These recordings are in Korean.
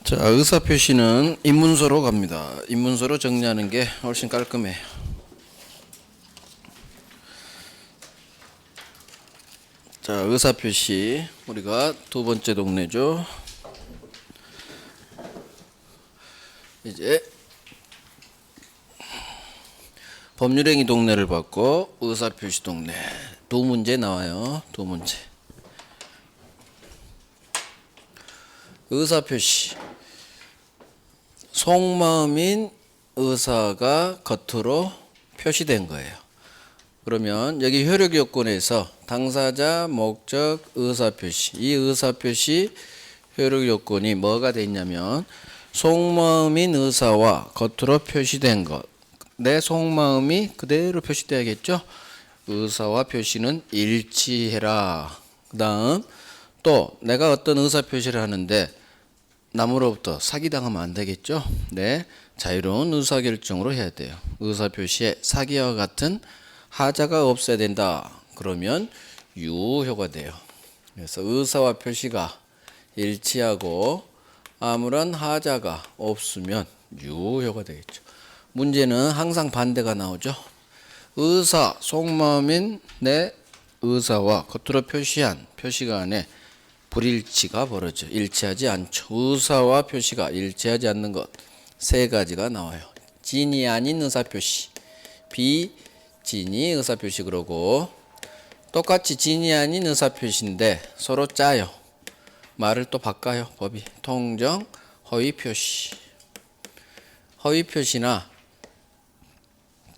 자, 의사표시는 입문서로 갑니다. 입문서로 정리하는 게 훨씬 깔끔해요. 자, 의사표시 우리가 두 번째 동네죠. 이제 법률행위 동네를 받고 의사표시 동네 두 문제 나와요. 두 문제. 의사표시 속마음인 의사가 겉으로 표시된 거예요. 그러면 여기 효력 요건에서 당사자, 목적, 의사표시, 이 의사표시 효력 요건이 뭐가 돼 있냐면 속마음인 의사와 겉으로 표시된 것, 내 속마음이 그대로 표시돼야겠죠. 의사와 표시는 일치해라. 그 다음 또 내가 어떤 의사표시를 하는데 남으로부터 사기당하면 안 되겠죠. 네, 자유로운 의사결정으로 해야 돼요. 의사표시에 사기와 같은 하자가 없어야 된다. 그러면 유효가 돼요. 그래서 의사와 표시가 일치하고 아무런 하자가 없으면 유효가 되겠죠. 문제는 항상 반대가 나오죠. 의사, 속마음인 내 의사와 겉으로 표시한 표시가 안에 불일치가 벌어져 일치하지 않죠. 의사와 표시가 일치하지 않는 것 세 가지가 나와요. 진이 아닌 의사표시, 비진이 의사표시. 그러고 똑같이 진이 아닌 의사표시인데 서로 짜요. 말을 또 바꿔요. 법이 통정, 허위표시. 허위표시나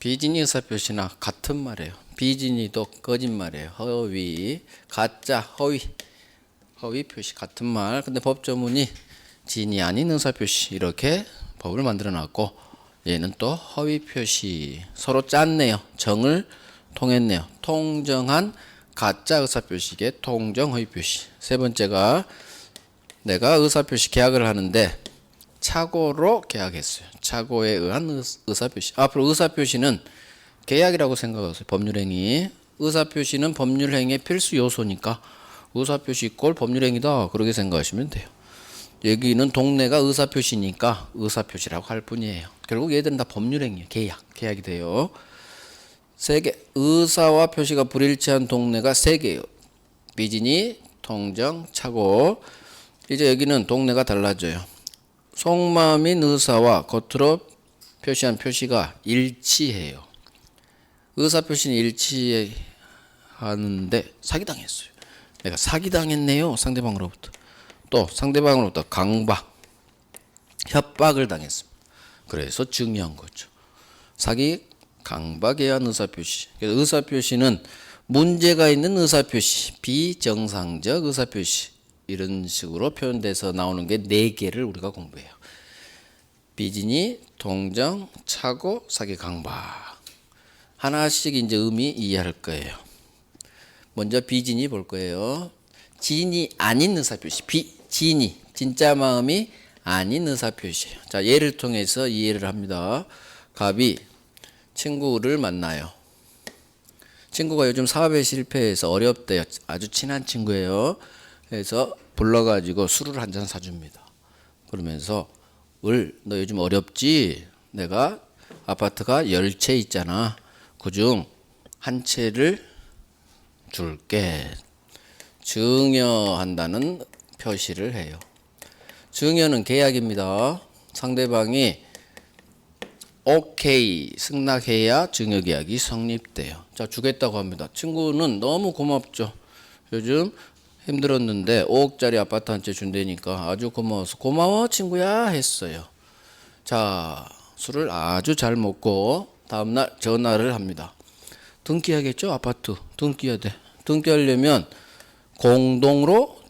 비진이 의사표시나 같은 말이에요. 비진이도 거짓말이에요. 허위, 가짜, 허위 표시 같은 말. 근데 법조문이 진이 아닌 의사표시 이렇게 법을 만들어 놨고, 얘는 또 허위 표시. 서로 짰네요. 정을 통했네요. 통정한 가짜 의사표시에 통정 허위 표시. 세 번째가 내가 의사표시 계약을 하는데 착오로 계약했어요. 착오에 의한 의사표시. 앞으로 의사표시는 계약이라고 생각하세요. 법률행위. 의사표시는 법률행위의 필수 요소니까 의사표시 이꼴 법률행위다. 그렇게 생각하시면 돼요. 여기는 동네가 의사표시니까 의사표시라고 할 뿐이에요. 결국 얘들은 다 법률행위예요. 계약이 돼요. 세 개. 의사와 표시가 불일치한 동네가 세 개예요. 비진이, 통정, 착오. 이제 여기는 동네가 달라져요. 속마음인 의사와 겉으로 표시한 표시가 일치해요. 의사표시는 일치하는데 사기당했어요. 내가 사기당했네요. 상대방으로부터. 또 상대방으로부터 강박, 협박을 당했습니다. 그래서 중요한 거죠. 사기, 강박에 의한 의사표시. 그래서 의사표시는 문제가 있는 의사표시, 비정상적 의사표시 이런 식으로 표현돼서 나오는 게 네 개를 우리가 공부해요. 비진이, 통정, 착오, 사기, 강박. 하나씩 이제 의미 이해할 거예요. 먼저 비진이 볼 거예요. 진이 아닌 의사표시. 비진이 진짜 마음이 아닌 의사표시예요. 자, 예를 통해서 이해를 합니다. 갑이 친구를 만나요. 친구가 요즘 사업에 실패해서 어렵대요. 아주 친한 친구예요. 그래서 불러가지고 술을 한 잔 사줍니다. 그러면서 너 요즘 어렵지? 내가 아파트가 10채 있잖아. 그중 한 채를 줄게. 증여한다는 표시를 해요. 증여는 계약입니다. 상대방이 오케이 승낙해야 증여계약이 성립돼요. 자, 주겠다고 합니다. 친구는 너무 고맙죠. 요즘 힘들었는데 5억짜리 아파트 한 채 준다니까 아주 고마워서 고마워 친구야 했어요. 자, 술을 아주 잘 먹고 다음날 전화를 합니다. 등기하겠죠? 아파트 등기해야 돼. 등기하려면 공동으로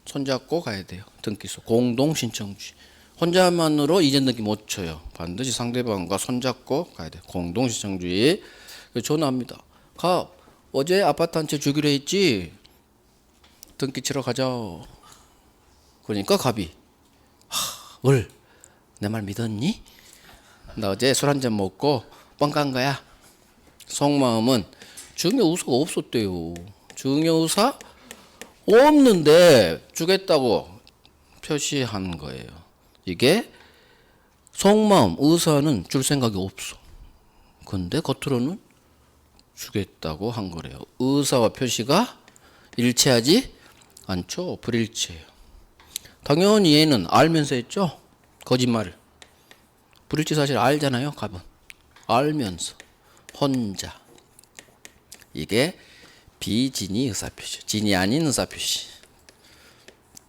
손잡고 가야 돼요. 등기소 공동신청지. 혼자만으로 이전 등기 못 쳐요. 반드시 상대방과 손잡고 가야 돼요. 공동신청주의. 전화합니다. 어제 아파트 한 채 주기로 했지? 등기 치러 가자. 그러니까 갑이 내 말 믿었니? 나 어제 술 한 잔 먹고 뻥 깐 거야. 속마음은 증여의사가 없었대요. 증여의사 없는데 주겠다고 표시한 거예요. 이게 속마음 의사는 줄 생각이 없어. 근데 겉으로는 주겠다고 한 거래요. 의사와 표시가 일치하지 않죠. 불일치해요. 당연히 얘는 알면서 했죠. 거짓말을. 불일치 사실 알잖아요. 갑은. 알면서 혼자. 이게 비진이 의사표시. 진이 아닌 의사표시.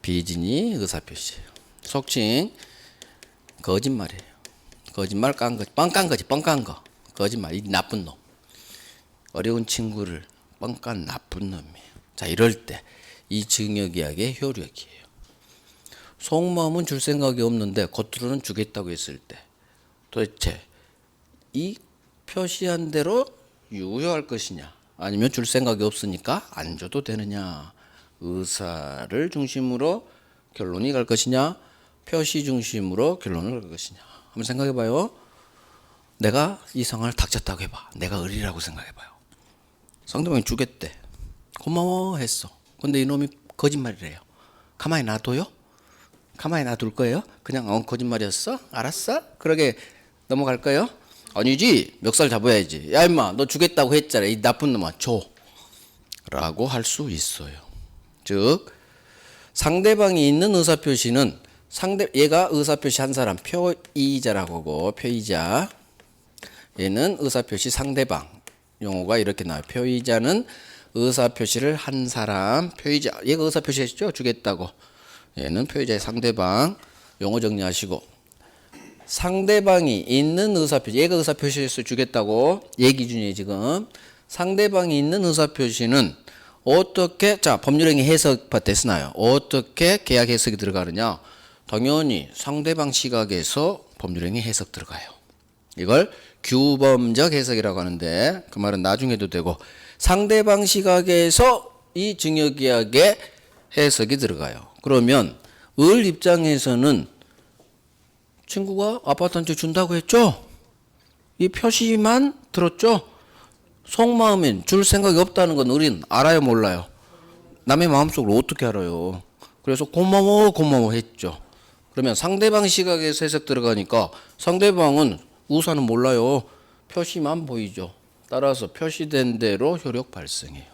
비진이 의사표시예요. 속칭 거짓말이에요. 거짓말 깐 거지. 뻥 깐 거지. 뻥 깐 거. 거짓말. 이 나쁜 놈. 어려운 친구를 뻥 깐 나쁜 놈이에요. 자, 이럴 때 이 증여계약의 효력이에요. 속마음은 줄 생각이 없는데 겉으로는 주겠다고 했을 때 도대체 이 표시한 대로 유효할 것이냐, 아니면 줄 생각이 없으니까 안 줘도 되느냐, 의사를 중심으로 결론이 갈 것이냐, 표시 중심으로 결론을 갈 것이냐. 한번 생각해 봐요. 내가 이 상황을 닥쳤다고 해봐. 내가 을이라고 생각해 봐요. 상대방이 주겠대. 고마워 했어. 근데 이놈이 거짓말이래요. 가만히 놔둬요? 가만히 놔둘 거예요? 그냥 거짓말이었어? 알았어? 그러게 넘어갈 거예요? 아니지. 멱살 잡아야지. 야 임마 너 주겠다고 했잖아. 이 나쁜 놈아 줘. 라고 할 수 있어요. 즉 상대방이 있는 의사표시는 얘가 의사표시 한 사람 표의자라고 하고, 표의자 얘는 의사표시 상대방, 용어가 이렇게 나와요. 표의자는 의사표시를 한 사람, 표의자 얘가 의사표시 했죠. 주겠다고. 얘는 표의자의 상대방, 용어 정리하시고, 상대방이 있는 의사표시, 얘가 의사표시해서 주겠다고 얘 기준이에요. 지금 상대방이 있는 의사표시는 어떻게, 자 법률행위 해석 파트에 쓰나요? 어떻게 계약 해석이 들어가느냐? 당연히 상대방 시각에서 법률행위 해석 들어가요. 이걸 규범적 해석이라고 하는데, 그 말은 나중에도 되고, 상대방 시각에서 이 증여계약의 해석이 들어가요. 그러면 을 입장에서는 친구가 아파트 한 채 준다고 했죠? 이 표시만 들었죠? 속마음엔 줄 생각이 없다는 건 을은 알아요, 몰라요? 남의 마음속을 어떻게 알아요? 그래서 고마워 했죠. 그러면 상대방 시각에서 해석 들어가니까 상대방은 우사는 몰라요. 표시만 보이죠. 따라서 표시된 대로 효력 발생해요.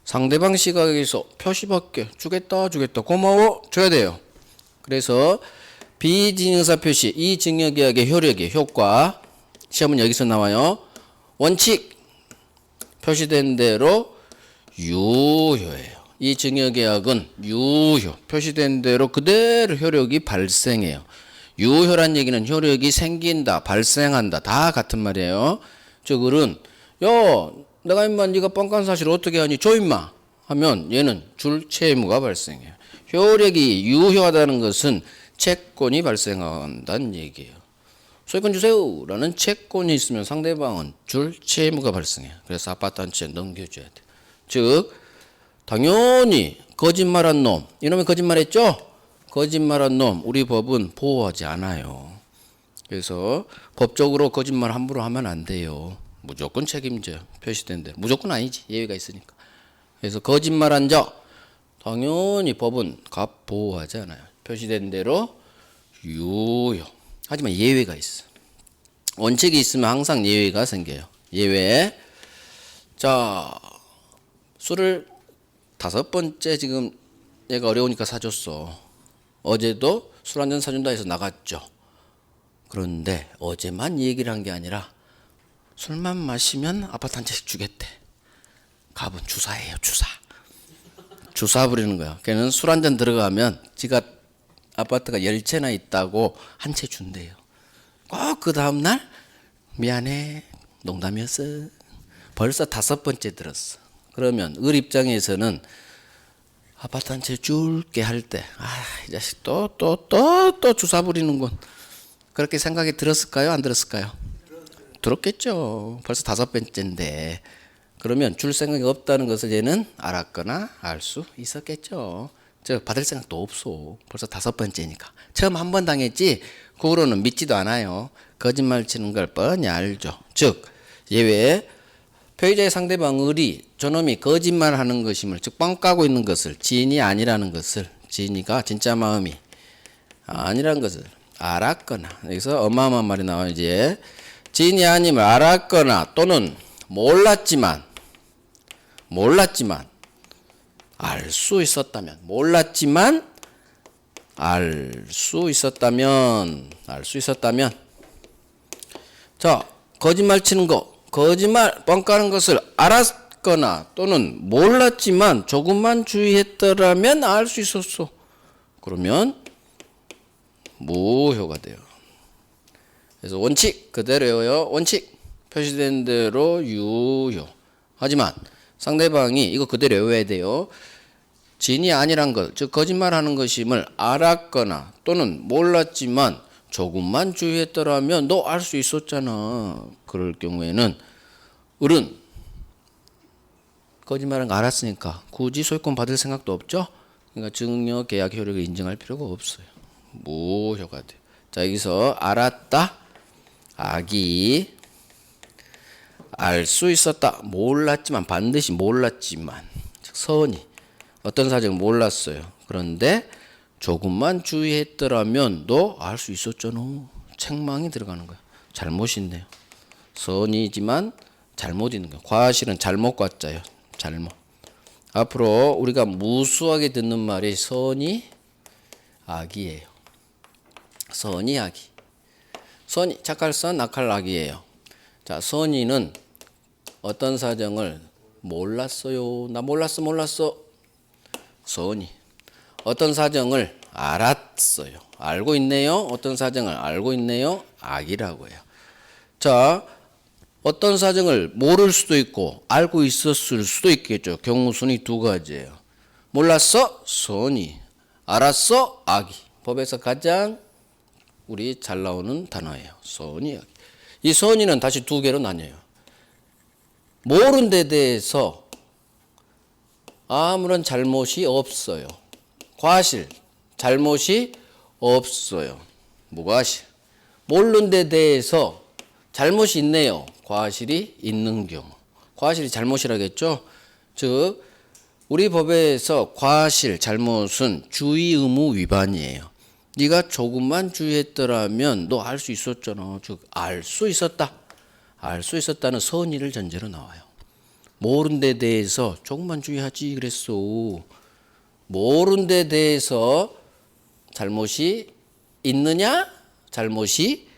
상대방 시각에서 표시밖에 주겠다 고마워 줘야 돼요. 그래서 비진의사표시, 이 증여계약의 효력의 효과, 시험은 여기서 나와요. 원칙, 표시된 대로 유효예요. 이 증여계약은 유효, 표시된 대로 그대로 효력이 발생해요. 유효란 얘기는 효력이 생긴다, 발생한다, 다 같은 말이에요. 즉 을은 야 내가 임마 네가 뻥깐 사실 어떻게 하니 줘 임마 하면 얘는 줄 채무가 발생해요. 효력이 유효하다는 것은 채권이 발생한다는 얘기예요. 소유권 주세요 라는 채권이 있으면 상대방은 줄 채무가 발생해요. 그래서 아파트 한 채 넘겨줘야 돼. 즉 당연히 거짓말한 놈, 이놈이 거짓말했죠? 거짓말한 놈 우리 법은 보호하지 않아요. 그래서 법적으로 거짓말 함부로 하면 안 돼요. 무조건 책임져요. 표시된 대로. 무조건 아니지. 예외가 있으니까. 그래서 거짓말한 자 당연히 법은 보호하지 않아요. 표시된 대로 유효. 하지만 예외가 있어. 원칙이 있으면 항상 예외가 생겨요. 예외. 자, 술을 5번째 지금 얘가 어려우니까 사줬어. 어제도 술 한 잔 사준다 해서 나갔죠. 그런데 어제만 얘기를 한 게 아니라 술만 마시면 아파트 한 채씩 주겠대. 갑은 주사예요. 주사 부리는 거야. 걔는 술 한 잔 들어가면 지가 아파트가 10채나 있다고 한 채 준대요. 꼭 그 다음날 미안해 농담이었어. 벌써 5번째 들었어. 그러면 을 입장에서는 아파트 한 채 줄게 할 때, 이 자식 또 주사 부리는군. 그렇게 생각이 들었을까요? 안 들었을까요? 들었겠죠. 벌써 5번째인데. 그러면 줄 생각이 없다는 것을 얘는 알았거나 알 수 있었겠죠. 저 받을 생각도 없어. 벌써 5번째니까. 처음 한 번 당했지, 그 후로는 믿지도 않아요. 거짓말 치는 걸 뻔히 알죠. 즉, 예외. 표의자의 상대방 을이 저놈이 거짓말하는 것임을, 즉 뻥 까고 있는 것을, 지인이 아니라는 것을, 지인이가 진짜 마음이 아니란 것을 알았거나. 여기서 어마어마한 말이 나와요. 이제 지인이 아님을 알았거나 또는 몰랐지만 알 수 있었다면, 몰랐지만 알 수 있었다면. 자, 거짓말 치는 거, 거짓말 뻥 까는 것을 알았거나 또는 몰랐지만 조금만 주의했더라면 알 수 있었어. 그러면 무효가 돼요. 그래서 원칙 그대로 외워요. 원칙 표시된 대로 유효. 하지만 상대방이 이거 그대로 외워야 돼요. 진이 아니란 것, 즉 거짓말하는 것임을 알았거나 또는 몰랐지만 조금만 주의했더라면 너 알 수 있었잖아. 그럴 경우에는 을은 거짓말한 거 알았으니까 굳이 소유권 받을 생각도 없죠. 그러니까 증여 계약 효력을 인정할 필요가 없어요. 무효가 돼요. 자, 여기서 알았다, 악이 알 수 있었다, 몰랐지만, 반드시 몰랐지만, 즉 선이 어떤 사정을 몰랐어요. 그런데 조금만 주의했더라면 너 알 수 있었잖아. 책망이 들어가는 거야. 잘못이 있네요. 선이지만 잘못 있는 거야. 과실은 잘못 과자예요. 잘못. 앞으로 우리가 무수하게 듣는 말이 선이 악이에요. 선이 악이. 선이 착할 선, 악할 악이에요. 자, 선이는 어떤 사정을 몰랐어요. 나 몰랐어. 선이. 어떤 사정을 알았어요. 알고 있네요. 어떤 사정을 알고 있네요. 악이라고 해요. 자, 어떤 사정을 모를 수도 있고 알고 있었을 수도 있겠죠. 경우순이 두 가지예요. 몰랐어? 선이. 알았어? 악이. 법에서 가장 우리 잘 나오는 단어예요. 선이, 악이. 이 선이는 다시 두 개로 나뉘어요. 모른 데 대해서 아무런 잘못이 없어요. 과실, 잘못이 없어요. 무과실. 모르는 데 대해서 잘못이 있네요. 과실이 있는 경우. 과실이 잘못이라겠죠. 즉 우리 법에서 과실, 잘못은 주의 의무 위반이에요. 네가 조금만 주의했더라면 너 알 수 있었잖아. 즉 알 수 있었다. 알 수 있었다는 선의를 전제로 나와요. 모른 데 대해서 조금만 주의하지 그랬어. 모른 데 대해서 잘못이 있느냐, 잘못이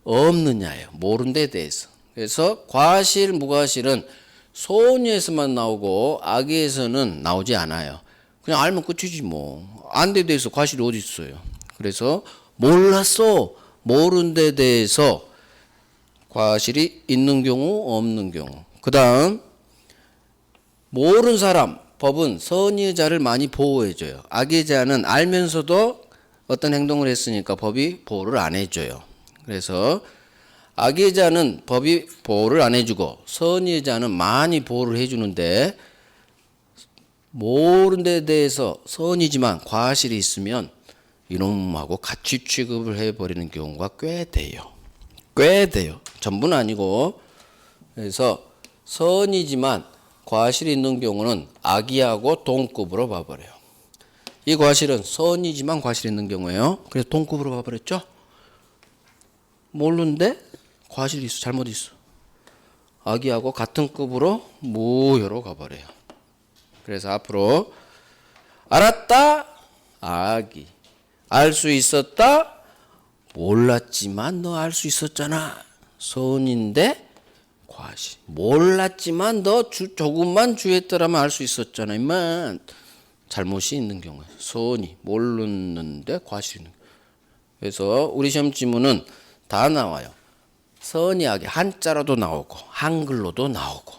없느냐예요. 모른 데 대해서. 그래서 과실, 무과실은 소원에서만 나오고 악의에서는 나오지 않아요. 그냥 알면 끝이지 뭐. 안 데 대해서 과실이 어디 있어요. 그래서 몰랐어. 모른 데 대해서 과실이 있는 경우, 없는 경우. 그 다음 모르는 사람, 법은 선의자를 많이 보호해줘요. 악의자는 알면서도 어떤 행동을 했으니까 법이 보호를 안 해줘요. 그래서 악의자는 법이 보호를 안 해주고 선의자는 많이 보호를 해주는데 모르는 데 대해서 선이지만 과실이 있으면 이놈하고 같이 취급을 해버리는 경우가 꽤 돼요. 전부는 아니고. 그래서 선이지만 과실이 있는 경우는 악의하고 동급으로 봐버려요. 이 과실은 선이지만 과실이 있는 경우예요. 그래서 동급으로 봐버렸죠. 모르는데 과실이 있어, 잘못 있어. 악의하고 같은 급으로 무효로 가버려요. 그래서 앞으로 알았다, 악의. 알 수 있었다, 몰랐지만 너 알 수 있었잖아. 선인데 과실. 몰랐지만 너 조금만 주의했더라면 알 수 있었잖아. 임만. 잘못이 있는 경우에 선이 모르는데 과실이 있는 경우. 그래서 우리 시험 지문은 다 나와요. 선이 악이 한자로도 나오고 한글로도 나오고.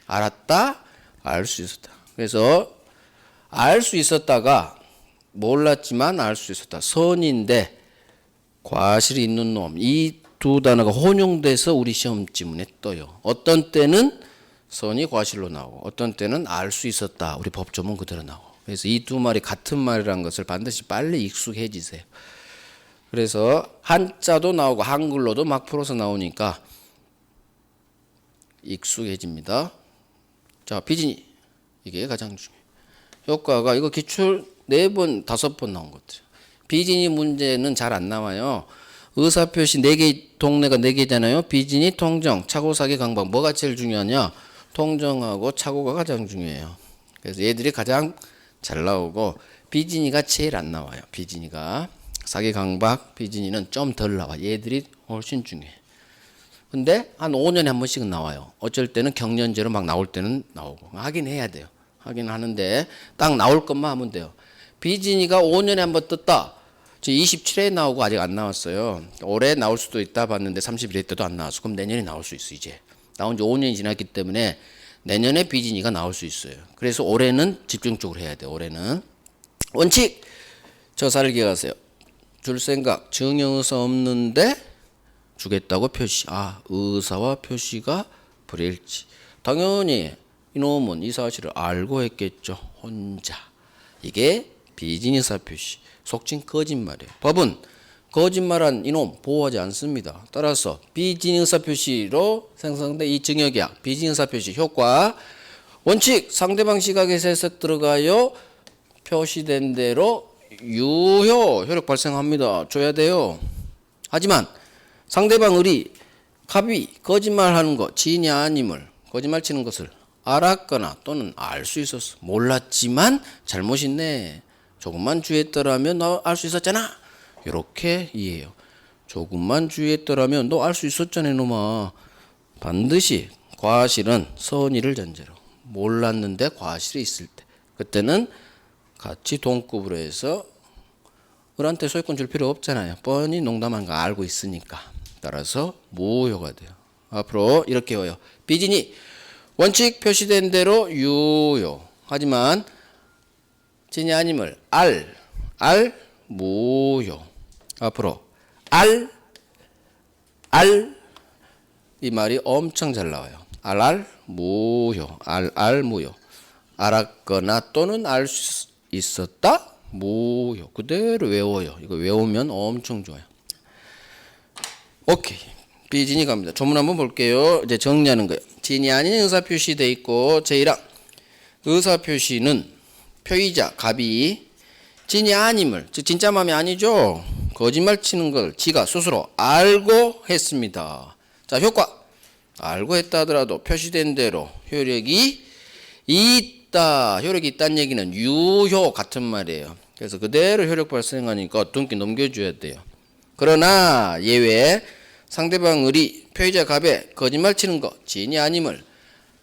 알았다, 알 수 있었다. 그래서 알 수 있었다가 몰랐지만 알 수 있었다. 선인데 과실이 있는 놈. 이 두 단어가 혼용돼서 우리 시험 지문에 떠요. 어떤 때는 선이 과실로 나오고 어떤 때는 알 수 있었다. 우리 법조문 그대로 나오고. 그래서 이 두 말이 같은 말이라는 것을 반드시 빨리 익숙해지세요. 그래서 한자도 나오고 한글로도 막 풀어서 나오니까 익숙해집니다. 자, 비진이. 이게 가장 중요해요. 효과가 이거 기출 4번, 5번 나온 것들. 비진이 문제는 잘 안 나와요. 의사표시 4개, 동네가 4개잖아요. 비진이, 통정, 착오, 사기, 강박. 뭐가 제일 중요하냐? 통정하고 착오가 가장 중요해요. 그래서 얘들이 가장 잘 나오고 비진이가 제일 안 나와요. 비진이가. 사기, 강박, 비진이는 좀 덜 나와. 얘들이 훨씬 중요해. 근데 한 5년에 한 번씩은 나와요. 어쩔 때는 경련제로 막 나올 때는 나오고. 하긴 해야 돼요. 하긴 하는데 딱 나올 것만 하면 돼요. 비진이가 5년에 한 번 떴다. 27회에 나오고 아직 안 나왔어요. 올해 나올 수도 있다 봤는데 31회 때도 안 나왔어. 그럼 내년에 나올 수 있어. 이제 나온 지 5년이 지났기 때문에 내년에 비진이가 나올 수 있어요. 그래서 올해는 집중적으로 해야 돼요. 올해는 원칙 저사를 기억하세요. 줄 생각 증여의사 없는데 주겠다고 표시. 의사와 표시가 불일치. 당연히 이놈은 이 사실을 알고 했겠죠. 혼자. 이게 비진의사 표시. 속칭 거짓말이에요. 법은 거짓말한 이놈 보호하지 않습니다. 따라서 비진의사 표시로 생성된 이 증여계약 비진의사 표시 효과 원칙 상대방 시각에서 해석 들어가요. 표시된 대로 유효 효력 발생합니다. 줘야 돼요. 하지만 상대방 의리 갑이 거짓말하는 거 지인이 아님을 거짓말 치는 것을 알았거나 또는 알 수 있었어. 몰랐지만 잘못이네. 조금만 주의했더라면 너 알 수 있었잖아. 이렇게 이해해요. 조금만 주의했더라면 너 알 수 있었잖아 이놈아. 반드시 과실은 선의를 전제로. 몰랐는데 과실이 있을 때. 그때는 같이 동급으로 해서 을한테 소유권 줄 필요 없잖아요. 뻔히 농담한 거 알고 있으니까. 따라서 무효가 돼요. 앞으로 이렇게 해요. 비진이 원칙 표시된 대로 유효. 하지만 진이 아님을 알 무효. 앞으로 이 말이 엄청 잘 나와요. 무효. 무효. 알았거나 또는 알 수 있었다 무효. 그대로 외워요. 이거 외우면 엄청 좋아요. 오케이. 비진이 갑니다. 조문 한번 볼게요. 이제 정리하는 거예요. 진이 아닌 의사표시 돼 있고 제1항 의사표시는 표의자 갑이 진이 아님을 즉 진짜 마음이 아니죠. 거짓말 치는 걸 지가 스스로 알고 했습니다. 자 효과 알고 했다 하더라도 표시된 대로 효력이 있다. 효력이 있다는 얘기는 유효 같은 말이에요. 그래서 그대로 효력 발생하니까 등기 넘겨줘야 돼요. 그러나 예외 상대방 의리 표의자 갑에 거짓말 치는 거 진이 아님을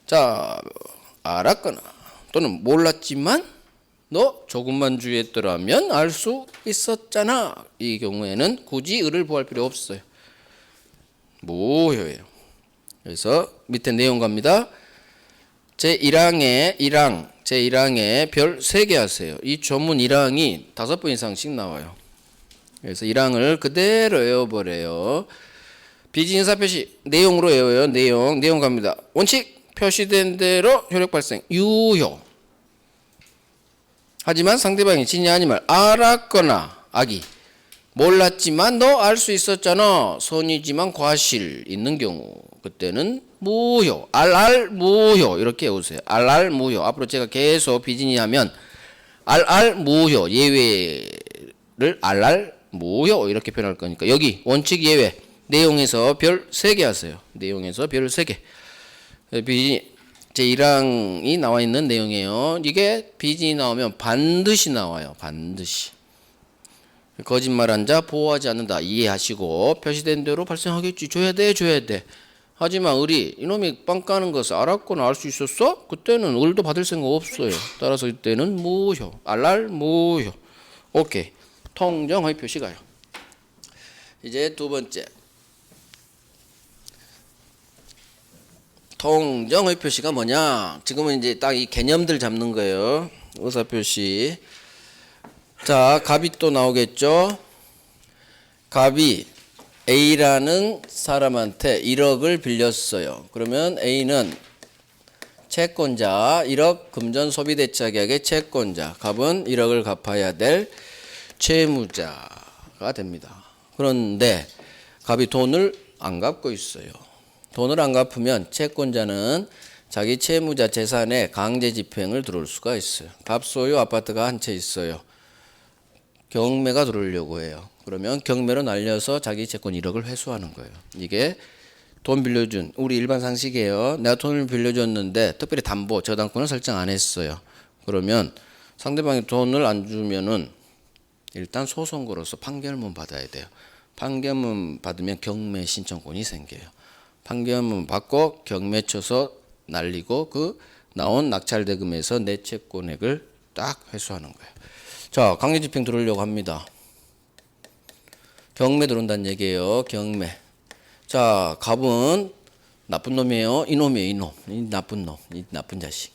자 알았거나 또는 몰랐지만 너 조금만 주의했더라면 알 수 있었잖아. 이 경우에는 굳이 을을 보호할 필요 없어요. 무효예요. 그래서 밑에 내용 갑니다. 제1항에 제1항에 별 3개 하세요. 이 조문 1항이 5번 이상씩 나와요. 그래서 1항을 그대로 외워버려요. 비진의사 표시 내용으로 외워요. 내용 갑니다. 원칙 표시된 대로 효력 발생 유효. 하지만 상대방이 진이 아님을 알았거나 악이 몰랐지만 너 알 수 있었잖아. 선이지만 과실 있는 경우 그때는 무효. 무효 이렇게 외우세요. 무효. 앞으로 제가 계속 비진이 하면 무효 예외를 무효 이렇게 표현할 거니까 여기 원칙 예외 내용에서 별 3개 하세요. 내용에서 별 3개. 비진이 제1항이 나와 있는 내용이에요. 이게 비진이 나오면 반드시 나와요. 반드시. 거짓말한 자 보호하지 않는다. 이해하시고 표시된 대로 발생하겠지. 줘야 돼. 하지만 을이 이놈이 빵 까는 것을 알았거나 알 수 있었어? 그때는 을도 받을 생각 없어요. 따라서 이때는 무효. 무효. 오케이. 통정의 표시가요. 이제 두 번째. 통정의 표시가 뭐냐? 지금은 이제 딱 이 개념들 잡는 거예요. 의사표시. 자, 갑이 또 나오겠죠? 갑이 A라는 사람한테 1억을 빌렸어요. 그러면 A는 채권자, 1억 금전소비대차 계약의 채권자. 갑은 1억을 갚아야 될 채무자가 됩니다. 그런데 갑이 돈을 안 갚고 있어요. 돈을 안 갚으면 채권자는 자기 채무자 재산에 강제 집행을 들어올 수가 있어요. 갑 소유 아파트가 한 채 있어요. 경매가 들어오려고 해요. 그러면 경매로 날려서 자기 채권 1억을 회수하는 거예요. 이게 돈 빌려준 우리 일반 상식이에요. 내가 돈을 빌려줬는데 특별히 담보 저당권을 설정 안 했어요. 그러면 상대방이 돈을 안 주면은 일단 소송 걸어서 판결문 받아야 돼요. 판결문 받으면 경매 신청권이 생겨요. 판결문 받고 경매 쳐서 날리고 그 나온 낙찰대금에서 내 채권액을 딱 회수하는 거예요. 자, 강제집행 들어오려고 합니다. 경매 들어온다는 얘기예요. 경매. 자, 갑은 나쁜 놈이에요. 이놈이에요. 이놈. 이 나쁜 놈. 이 나쁜 자식.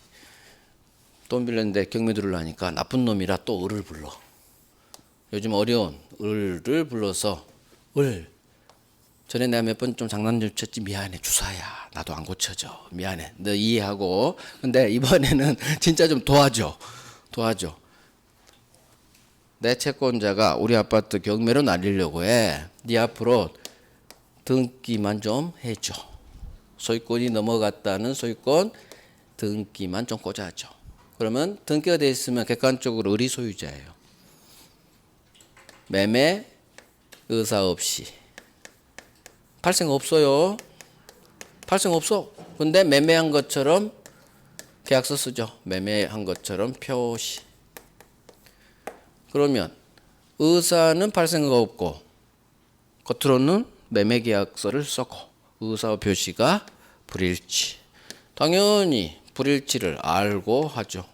돈 빌렸는데 경매 들어오려니까 나쁜 놈이라 또 을을 불러. 요즘 어려운 을을 불러서 을. 전에 내가 몇 번 좀 장난 좀 쳤지. 미안해. 주사야. 나도 안 고쳐져. 미안해. 너 이해하고. 근데 이번에는 진짜 좀 도와줘. 도와줘. 내 채권자가 우리 아파트 경매로 날리려고 해. 네 앞으로 등기만 좀 해줘. 소유권이 넘어갔다는 소유권 등기만 좀 꽂아줘. 그러면 등기가 돼 있으면 객관적으로 을이 소유자예요. 매매 의사 없이 발생 없어요. 발생 없어. 근데 매매한 것처럼 계약서 쓰죠. 매매한 것처럼 표시. 그러면 의사는 발생가 없고 겉으로는 매매계약서를 썼고 의사 표시가 불일치. 당연히 불일치를 알고 하죠.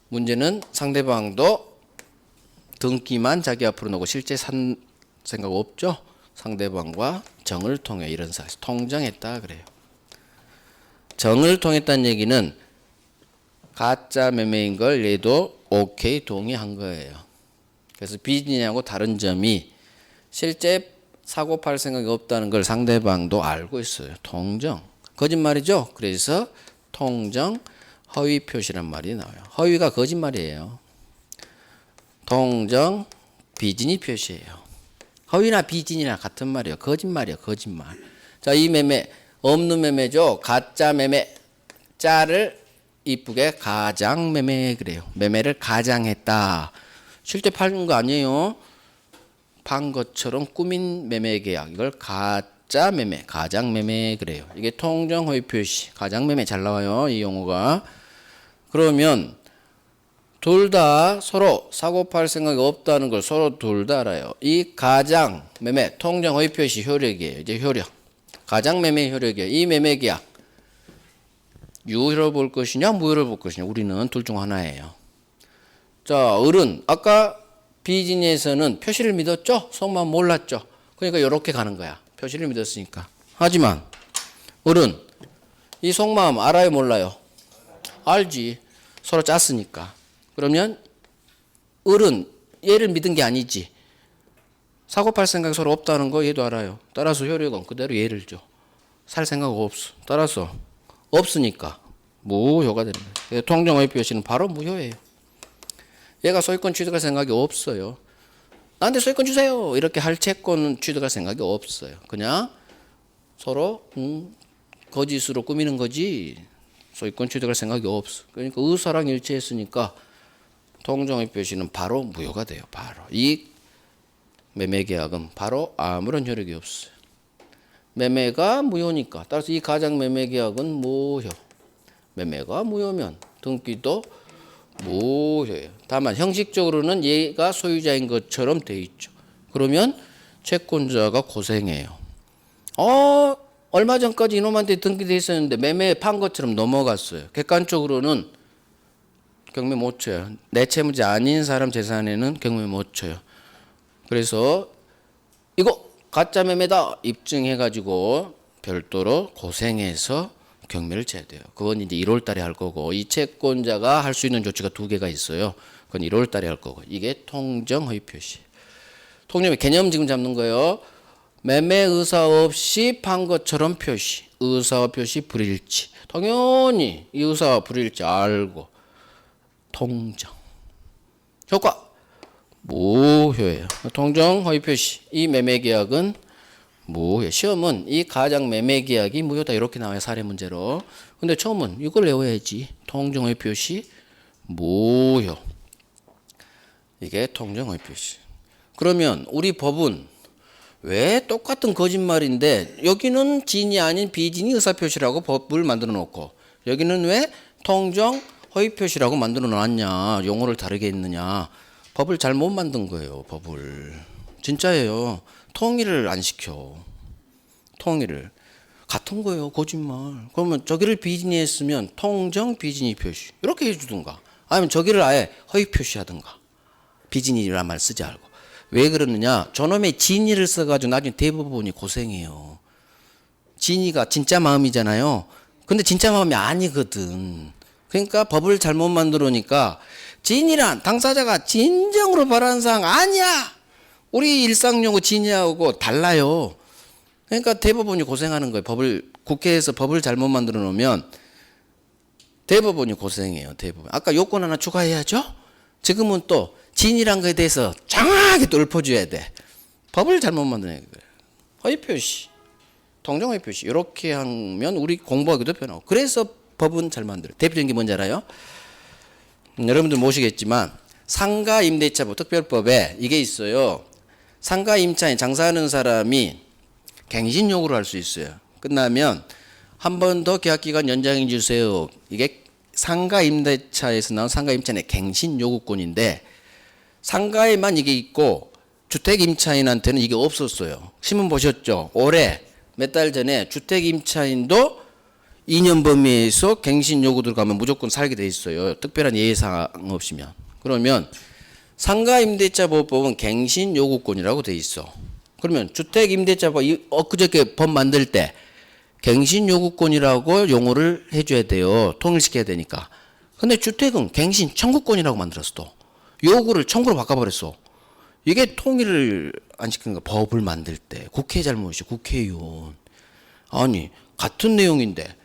문제는 상대방도 등기만 자기 앞으로 놓고 실제 산 생각 없죠. 상대방과 정을 통해 이런 사실 통정했다 그래요. 정을 통했다는 얘기는 가짜 매매인 걸 얘도 오케이 동의한 거예요. 그래서 비진이하고 다른 점이 실제 사고 팔 생각이 없다는 걸 상대방도 알고 있어요. 통정. 거짓말이죠. 그래서 통정 허위 표시란 말이 나와요. 허위가 거짓말이에요. 통정 비진이 표시예요. 허위나 비진이나 같은 말이에요. 거짓말이에요. 거짓말. 자, 이 매매 없는 매매죠. 가짜 매매. 짜를 이쁘게 가장 매매 그래요. 매매를 가장했다. 실제 파는 거 아니에요. 판 것처럼 꾸민 매매 계약. 이걸 가짜 매매, 가장 매매 그래요. 이게 통정 허위 표시. 가장 매매 잘 나와요. 이 용어가. 그러면 둘 다 서로 사고 팔 생각이 없다는 걸 서로 둘 다 알아요. 이 가장 매매 통정 허위 표시 효력이에요. 이제 효력. 가장 매매 효력이에요. 이 매매 계약 유효를 볼 것이냐 무효를 볼 것이냐. 우리는 둘 중 하나예요. 자, 을은 아까 비진에서는 표시를 믿었죠? 속마음 몰랐죠? 그러니까 이렇게 가는 거야. 표시를 믿었으니까. 하지만 을은 이 속마음 알아요 몰라요? 알지. 서로 짰으니까. 그러면 을은 얘를 믿은 게 아니지. 사고 팔 생각이 서로 없다는 거 얘도 알아요. 따라서 효력은 그대로 얘를 줘. 살 생각 없어. 따라서 없으니까 무효가 되는 거예요. 통정허위 표시는 바로 무효예요. 얘가 소유권 취득할 생각이 없어요. 나한테 소유권 주세요. 이렇게 할 채권 취득할 생각이 없어요. 그냥 서로 거짓으로 꾸미는 거지 소유권 취득할 생각이 없어. 그러니까 의사랑 일치했으니까 통정허위 표시는 바로 무효가 돼요. 바로 이 매매계약은 바로 아무런 효력이 없어요. 매매가 무효니까 따라서 이 가장 매매계약은 무효. 매매가 무효면 등기도 무효예요. 다만 형식적으로는 얘가 소유자인 것처럼 돼 있죠. 그러면 채권자가 고생해요. 얼마 전까지 이놈한테 등기돼 있었는데 매매 판 것처럼 넘어갔어요. 객관적으로는 경매 못 쳐요. 내 채무자 아닌 사람 재산에는 경매 못 쳐요. 그래서 이거 가짜 매매다 입증해가지고 별도로 고생해서 경매를 쳐야 돼요. 그건 이제 1월 달에 할 거고 이 채권자가 할 수 있는 조치가 2개가 있어요. 그건 1월 달에 할 거고 이게 통정 허위 표시. 통정의 개념 지금 잡는 거예요. 매매 의사 없이 판 것처럼 표시. 의사 표시 불일치. 당연히 이 의사 불일치 알고 통정. 효과 무효예요. 통정 허위 표시. 이 매매 계약은 무효. 시험은 이 가장 매매 계약이 무효다 이렇게 나와요. 사례 문제로. 근데 처음은 이걸 외워야지. 통정 허위 표시 무효. 이게 통정 허위 표시. 그러면 우리 법은 왜 똑같은 거짓말인데 여기는 진이 아닌 비진이 의사표시라고 법을 만들어 놓고 여기는 왜 통정 허위 표시라고 만들어 놨냐, 용어를 다르게 했느냐. 법을 잘못 만든 거예요. 법을 진짜예요. 통일을 안 시켜. 통일을 같은 거예요. 거짓말. 그러면 저기를 비진이 했으면 통정 비진이 표시 이렇게 해주든가, 아니면 저기를 아예 허위 표시하든가. 비진이란 말 쓰지 말고. 왜 그러느냐, 저놈의 진이를 써가지고 나중에 대법원이 고생해요. 진이가 진짜 마음이잖아요. 근데 진짜 마음이 아니거든. 그러니까 법을 잘못 만들어니까 진이란 당사자가 진정으로 바라는 사항 아니야. 우리 일상용어 진이하고 달라요. 그러니까 대법원이 고생하는 거예요. 국회에서 법을 잘못 만들어 놓으면 대법원이 고생해요. 대법원. 아까 요건 하나 추가해야죠. 지금은 또 진이란 거에 대해서 정확하게 또 읊어줘야 돼. 법을 잘못 만드는 거예요. 허위 표시, 통정 허위 표시 이렇게 하면 우리 공부하기도 편하고. 그래서 법은 잘 만들어요. 대표적인 게 뭔지 알아요? 여러분들 모시겠지만 상가임대차법 특별법에 이게 있어요. 상가임차인 장사하는 사람이 갱신 요구를 할 수 있어요. 끝나면 한 번 더 계약기간 연장해 주세요. 이게 상가임대차에서 나온 상가임차인의 갱신 요구권인데 상가에만 이게 있고 주택임차인한테는 이게 없었어요. 신문 보셨죠? 올해 몇 달 전에 주택임차인도 2년 범위에서 갱신 요구 들어가면 무조건 살게 돼 있어요. 특별한 예외사항 없이면. 그러면 상가임대차보호법은 갱신 요구권이라고 돼 있어. 그러면 주택임대차법 엊그저께 법 만들 때 갱신 요구권이라고 용어를 해줘야 돼요. 통일시켜야 되니까. 근데 주택은 갱신 청구권이라고 만들었어. 또 요구를 청구로 바꿔버렸어. 이게 통일을 안 시킨 거야. 법을 만들 때 국회 잘못이, 국회의원. 아니 같은 내용인데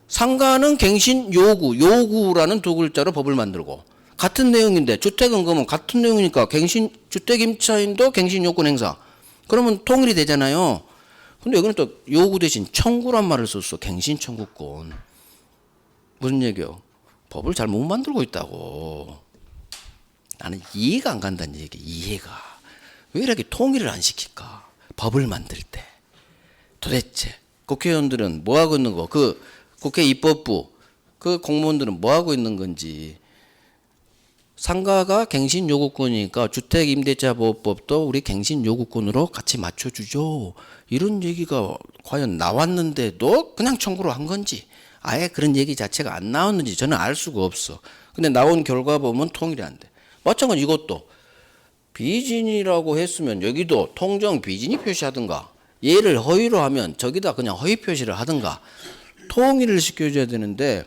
상가는 갱신 요구라는 두 글자로 법을 만들고, 같은 내용인데 주택은 그러면 같은 내용이니까 갱신 주택임차인도 갱신 요건 행사. 그러면 통일이 되잖아요. 근데 여기는 또 요구 대신 청구란 말을 썼어. 갱신 청구권. 무슨 얘기요? 법을 잘 못 만들고 있다고. 나는 이해가 안 간다는 얘기. 이해가. 왜 이렇게 통일을 안 시킬까? 법을 만들 때. 도대체 국회의원들은 뭐 하고 있는 거? 그 국회 입법부 그 공무원들은 뭐 하고 있는 건지. 상가가 갱신 요구권이니까 주택임대차보호법도 우리 갱신 요구권으로 같이 맞춰주죠. 이런 얘기가 과연 나왔는데도 그냥 청구를 한 건지, 아예 그런 얘기 자체가 안 나왔는지 저는 알 수가 없어. 근데 나온 결과 보면 통일이 안 돼. 마찬가지 이것도 비진이라고 했으면 여기도 통정 비진이 표시하든가, 얘를 허위로 하면 저기다 그냥 허위 표시를 하든가 통일을 시켜줘야 되는데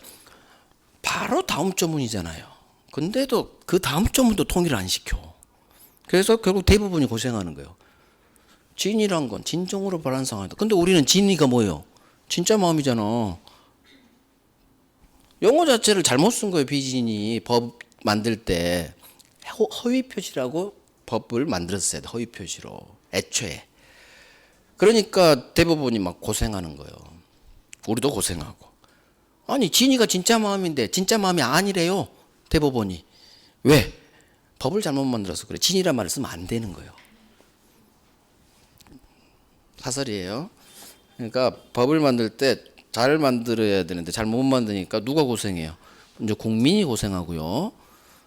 바로 다음 조문이잖아요. 근데도 그 다음 조문도 통일을 안 시켜. 그래서 결국 대부분이 고생하는 거예요. 진이란 건 진정으로 바라는 상황이다. 근데 우리는 진이가 뭐예요? 진짜 마음이잖아. 용어 자체를 잘못 쓴 거예요. 비진이 법 만들 때 허위 표시라고 법을 만들었어야 돼. 허위 표시로 애초에. 그러니까 대법원이 막 고생하는 거예요. 우리도 고생하고. 아니 진이가 진짜 마음인데 진짜 마음이 아니래요. 대법원이. 왜? 법을 잘못 만들어서 그래. 진이란 말을 쓰면 안 되는 거예요. 사설이에요. 그러니까 법을 만들 때 잘 만들어야 되는데 잘 못 만드니까 누가 고생해요? 이제 국민이 고생하고요.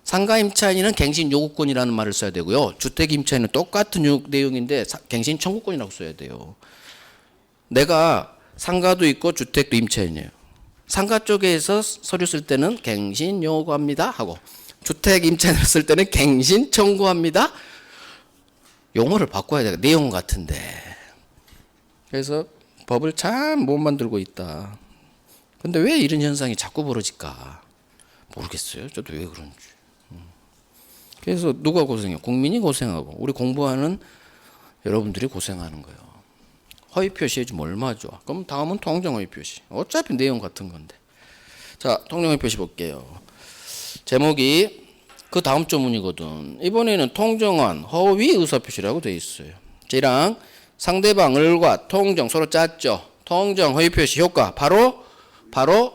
상가임차인은 갱신 요구권이라는 말을 써야 되고요. 주택임차인은 똑같은 내용인데 갱신 청구권이라고 써야 돼요. 내가 상가도 있고 주택도 임차인이에요. 상가 쪽에서 서류 쓸 때는 갱신 요구합니다 하고, 주택 임차인을 쓸 때는 갱신 청구합니다. 용어를 바꿔야 돼. 내용 같은데. 그래서 법을 참 못 만들고 있다. 근데 왜 이런 현상이 자꾸 벌어질까? 모르겠어요. 저도 왜 그런지. 그래서 누가 고생해요? 국민이 고생하고 우리 공부하는 여러분들이 고생하는 거예요. 허위 표시해주면 얼마 좋아. 그럼 다음은 통정 허위 표시. 어차피 내용 같은 건데. 자, 통정 허위 표시 볼게요. 제목이 그 다음 조문이거든. 이번에는 통정한 허위 의사 표시라고 돼 있어요. 쟤랑 상대방 을과 통정 서로 짰죠. 통정 허위 표시 효과 바로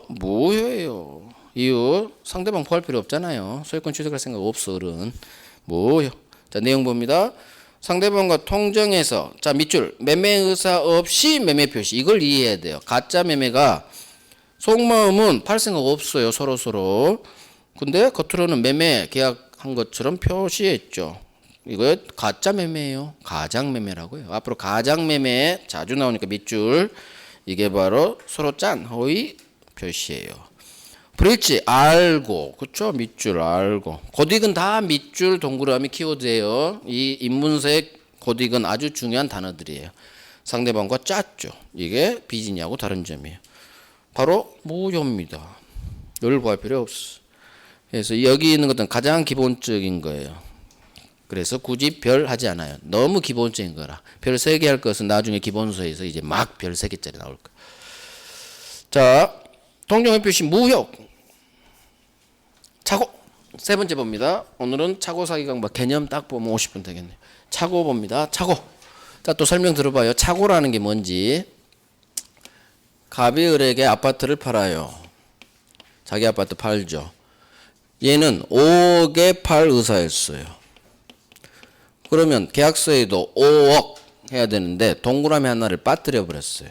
무효예요. 이유 상대방 포할 필요 없잖아요. 소유권 취득할 생각 없어. 어른 무효. 자, 내용 봅니다. 상대방과 통정해서 자 밑줄 매매 의사 없이 매매 표시 이걸 이해해야 돼요. 가짜 매매가 속마음은 팔 생각 없어요. 서로. 근데 겉으로는 매매 계약한 것처럼 표시했죠. 이거 가짜 매매예요. 가장 매매라고요. 앞으로 가장 매매 자주 나오니까 밑줄 이게 바로 서로 짠 허위 표시예요. 브릿지 알고 그쵸 밑줄 알고 고딕은 다 밑줄 동그라미 키워드예요. 이 인문색 고딕은 아주 중요한 단어들이에요. 상대방과 짰죠. 이게 비즈니하고 다른 점이에요. 바로 무효입니다. 열 구할 필요 없어. 그래서 여기 있는 것은 가장 기본적인 거예요. 그래서 굳이 별 하지 않아요. 너무 기본적인 거라. 별 3개 할 것은 나중에 기본서에서 이제 막 별 3개짜리 나올 거예요. 자, 동정의 표시 무효. 차고. 세 번째 봅니다. 오늘은 차고 사기 강박 개념 딱 보면 50분 되겠네요. 차고 봅니다. 차고. 자, 또 설명 들어봐요. 차고라는 게 뭔지. 갑이 을에게 아파트를 팔아요. 자기 아파트 팔죠. 얘는 5억에 팔 의사였어요. 그러면 계약서에도 5억 해야 되는데 동그라미 하나를 빠뜨려 버렸어요.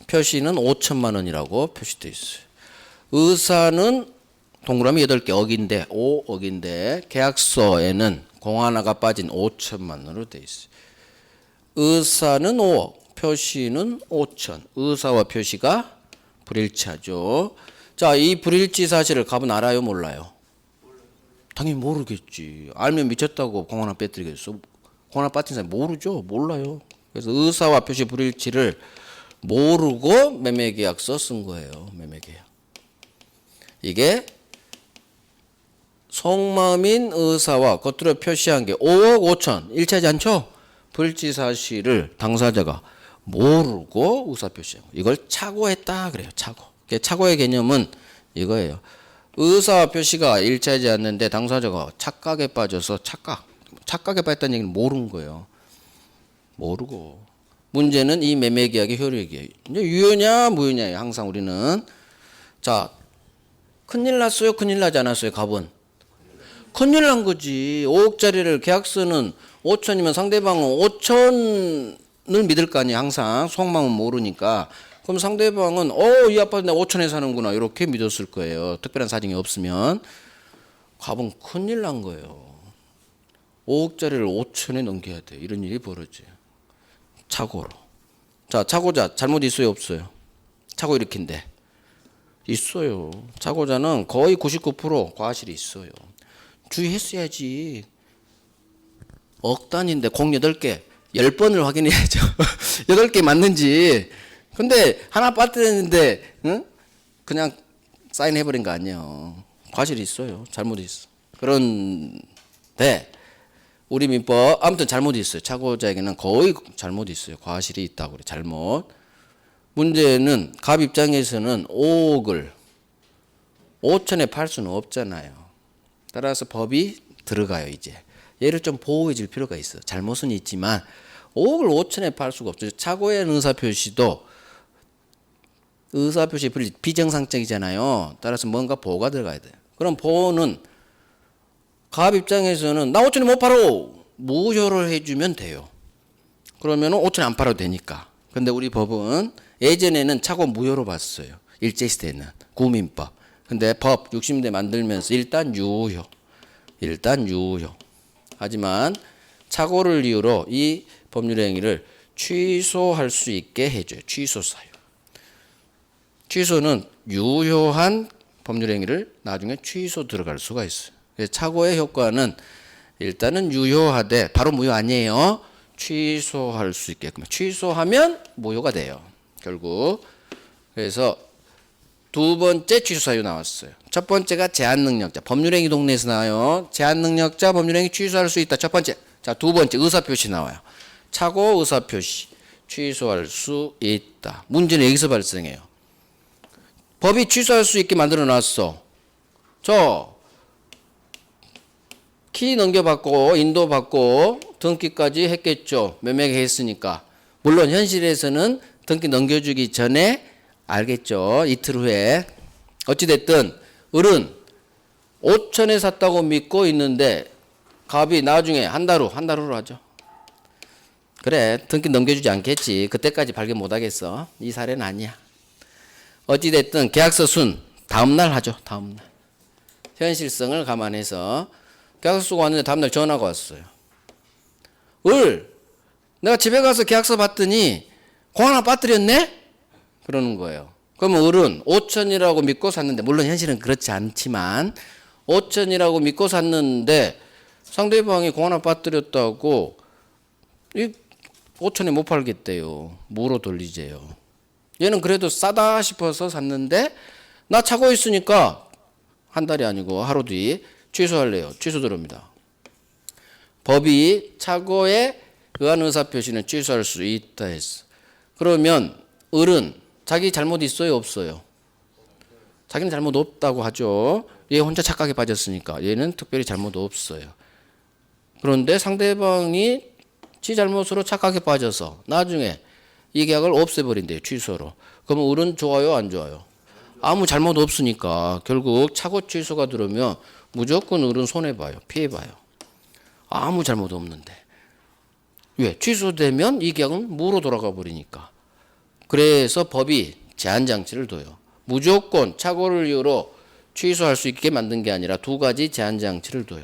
표시는 5천만 원이라고 표시되어 있어요. 의사는 동그라미 8개 억인데 5억인데 계약서에는 공 하나가 빠진 5천만 원으로 되어 있어요. 의사는 5억, 표시는 5천. 의사와 표시가 불일치하죠. 자, 이 불일치 사실을 갑은 알아요, 몰라요? 당연히 모르겠지. 알면 미쳤다고 공 하나 빼뜨리겠어. 공 하나 빠뜨린 사람이 모르죠. 몰라요. 그래서 의사와 표시 불일치를 모르고 매매계약서 쓴 거예요. 매매계약. 이게 속마음인 의사와 겉으로 표시한 게 5억 5천 일치하지 않죠? 불일치 사실을 당사자가 모르고 의사 표시하고 이걸 차고했다 그래요. 차고. 차고의 개념은 이거예요. 의사 표시가 일치하지 않는데 당사자가 착각에 빠져서 착각에 빠졌다는 얘기는 모르는 거예요. 모르고. 문제는 이 매매계약의 효력이에요. 이제 유효냐 무효냐예요. 항상 우리는. 자, 큰일 났어요? 큰일 나지 않았어요? 갑은? 큰일 난 거지. 5억짜리를 계약서는 5천이면 상대방은 5천을 믿을 거 아니에요. 항상 속마음은 모르니까. 그럼 상대방은 이 아파트 내가 5천에 사는구나 이렇게 믿었을 거예요. 특별한 사정이 없으면. 갑은 큰일 난 거예요. 5억짜리를 5천에 넘겨야 돼. 이런 일이 벌어져요. 착오로. 자, 착오자 잘못 있어요 없어요? 착오 일으킨데. 있어요. 착오자는 거의 99% 과실이 있어요. 주의했어야지. 억 단위인데 공 8개 10번을 확인해야죠. 8개 맞는지. 근데 하나 빠뜨렸는데 응? 그냥 사인해버린 거 아니에요. 과실이 있어요. 잘못이 있어. 그런데 우리 민법 아무튼 잘못이 있어요. 착오자에게는 거의 잘못이 있어요. 과실이 있다고 그래. 잘못. 문제는 갑 입장에서는 5억을 5천에 팔 수는 없잖아요. 따라서 법이 들어가요. 이제 얘를 좀 보호해 줄 필요가 있어. 잘못은 있지만 5억을 5천에 팔 수가 없죠. 착오의 의사표시도 의사표시 비정상적이잖아요. 따라서 뭔가 보호가 들어가야 돼요. 그럼 보호는 갑 입장에서는 나 5천에 못 팔어 무효를 해주면 돼요. 그러면 5천에 안 팔아도 되니까. 근데 우리 법은 예전에는 착오 무효로 봤어요. 일제시대는 구민법. 근데 법 60대 만들면서 일단 유효. 하지만 착오를 이유로 이 법률 행위를 취소할 수 있게 해줘요. 취소 사유. 취소는 유효한 법률 행위를 나중에 취소 들어갈 수가 있어요. 착오의 효과는 일단은 유효하되 바로 무효 아니에요. 취소할 수 있게끔. 취소하면 무효가 돼요. 결국. 그래서 두 번째 취소 사유 나왔어요. 첫 번째가 제한 능력자. 법률행위 동네에서 나와요. 제한 능력자 법률행위 취소할 수 있다. 첫 번째. 자, 두 번째 의사표시 나와요. 착오 의사표시 취소할 수 있다. 문제는 여기서 발생해요. 법이 취소할 수 있게 만들어 놨어. 키 넘겨받고 인도받고 등기까지 했겠죠. 매매게 했으니까. 물론 현실에서는 등기 넘겨주기 전에 알겠죠. 이틀 후에. 어찌됐든 을은 5천에 샀다고 믿고 있는데 갑이 나중에 한 달 후로 하죠. 그래, 등기 넘겨주지 않겠지. 그때까지 발견 못 하겠어. 이 사례는 아니야. 어찌됐든 계약서 순 다음날 하죠. 다음날. 현실성을 감안해서 계약서 쓰고 왔는데 다음날 전화가 왔어요. 내가 집에 가서 계약서 봤더니 공 하나 빠뜨렸네? 그러는 거예요. 그러면 을은 5천이라고 믿고 샀는데, 물론 현실은 그렇지 않지만 5천이라고 믿고 샀는데 상대방이 공 하나 빠뜨렸다고 이 5천에 못 팔겠대요. 뭐로 돌리재요. 얘는 그래도 싸다 싶어서 샀는데 나 차고 있으니까 한 달이 아니고 하루 뒤 취소할래요. 취소 들어옵니다. 법이 착오에 의한 의사표시는 취소할 수 있다 했어. 그러면 을은 자기 잘못 있어요, 없어요? 자기는 잘못 없다고 하죠. 얘 혼자 착각에 빠졌으니까 얘는 특별히 잘못 없어요. 그런데 상대방이 지 잘못으로 착각에 빠져서 나중에 이 계약을 없애버린대요. 취소로. 그러면 을은 좋아요, 안 좋아요? 아무 잘못 없으니까 결국 착오 취소가 들어오면 무조건 을은 손해봐요. 피해봐요. 아무 잘못 없는데. 왜? 취소되면 이 계약은 무로 돌아가 버리니까. 그래서 법이 제한장치를 둬요. 무조건 착오를 이유로 취소할 수 있게 만든 게 아니라 두 가지 제한장치를 둬요.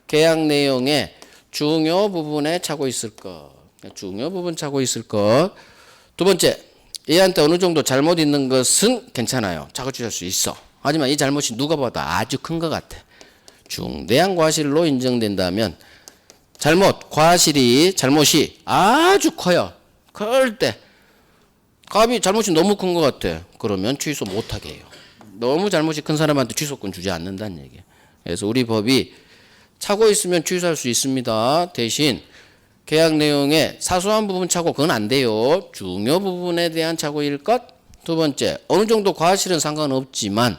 계약 내용에 중요 부분에 착오 있을 것. 중요 부분 착오 있을 것. 두 번째, 얘한테 어느 정도 잘못 있는 것은 괜찮아요. 착오 취소할 수 있어. 하지만 이 잘못이 누가 봐도 아주 큰 것 같아. 중대한 과실로 인정된다면 잘못이 아주 커요. 클 때 갑이 잘못이 너무 큰 것 같아. 그러면 취소 못하게 해요. 너무 잘못이 큰 사람한테 취소권 주지 않는다는 얘기예요. 그래서 우리 법이 착오 있으면 취소할 수 있습니다. 대신 계약 내용에 사소한 부분 착오 그건 안 돼요. 중요 부분에 대한 착오일 것. 두 번째, 어느 정도 과실은 상관없지만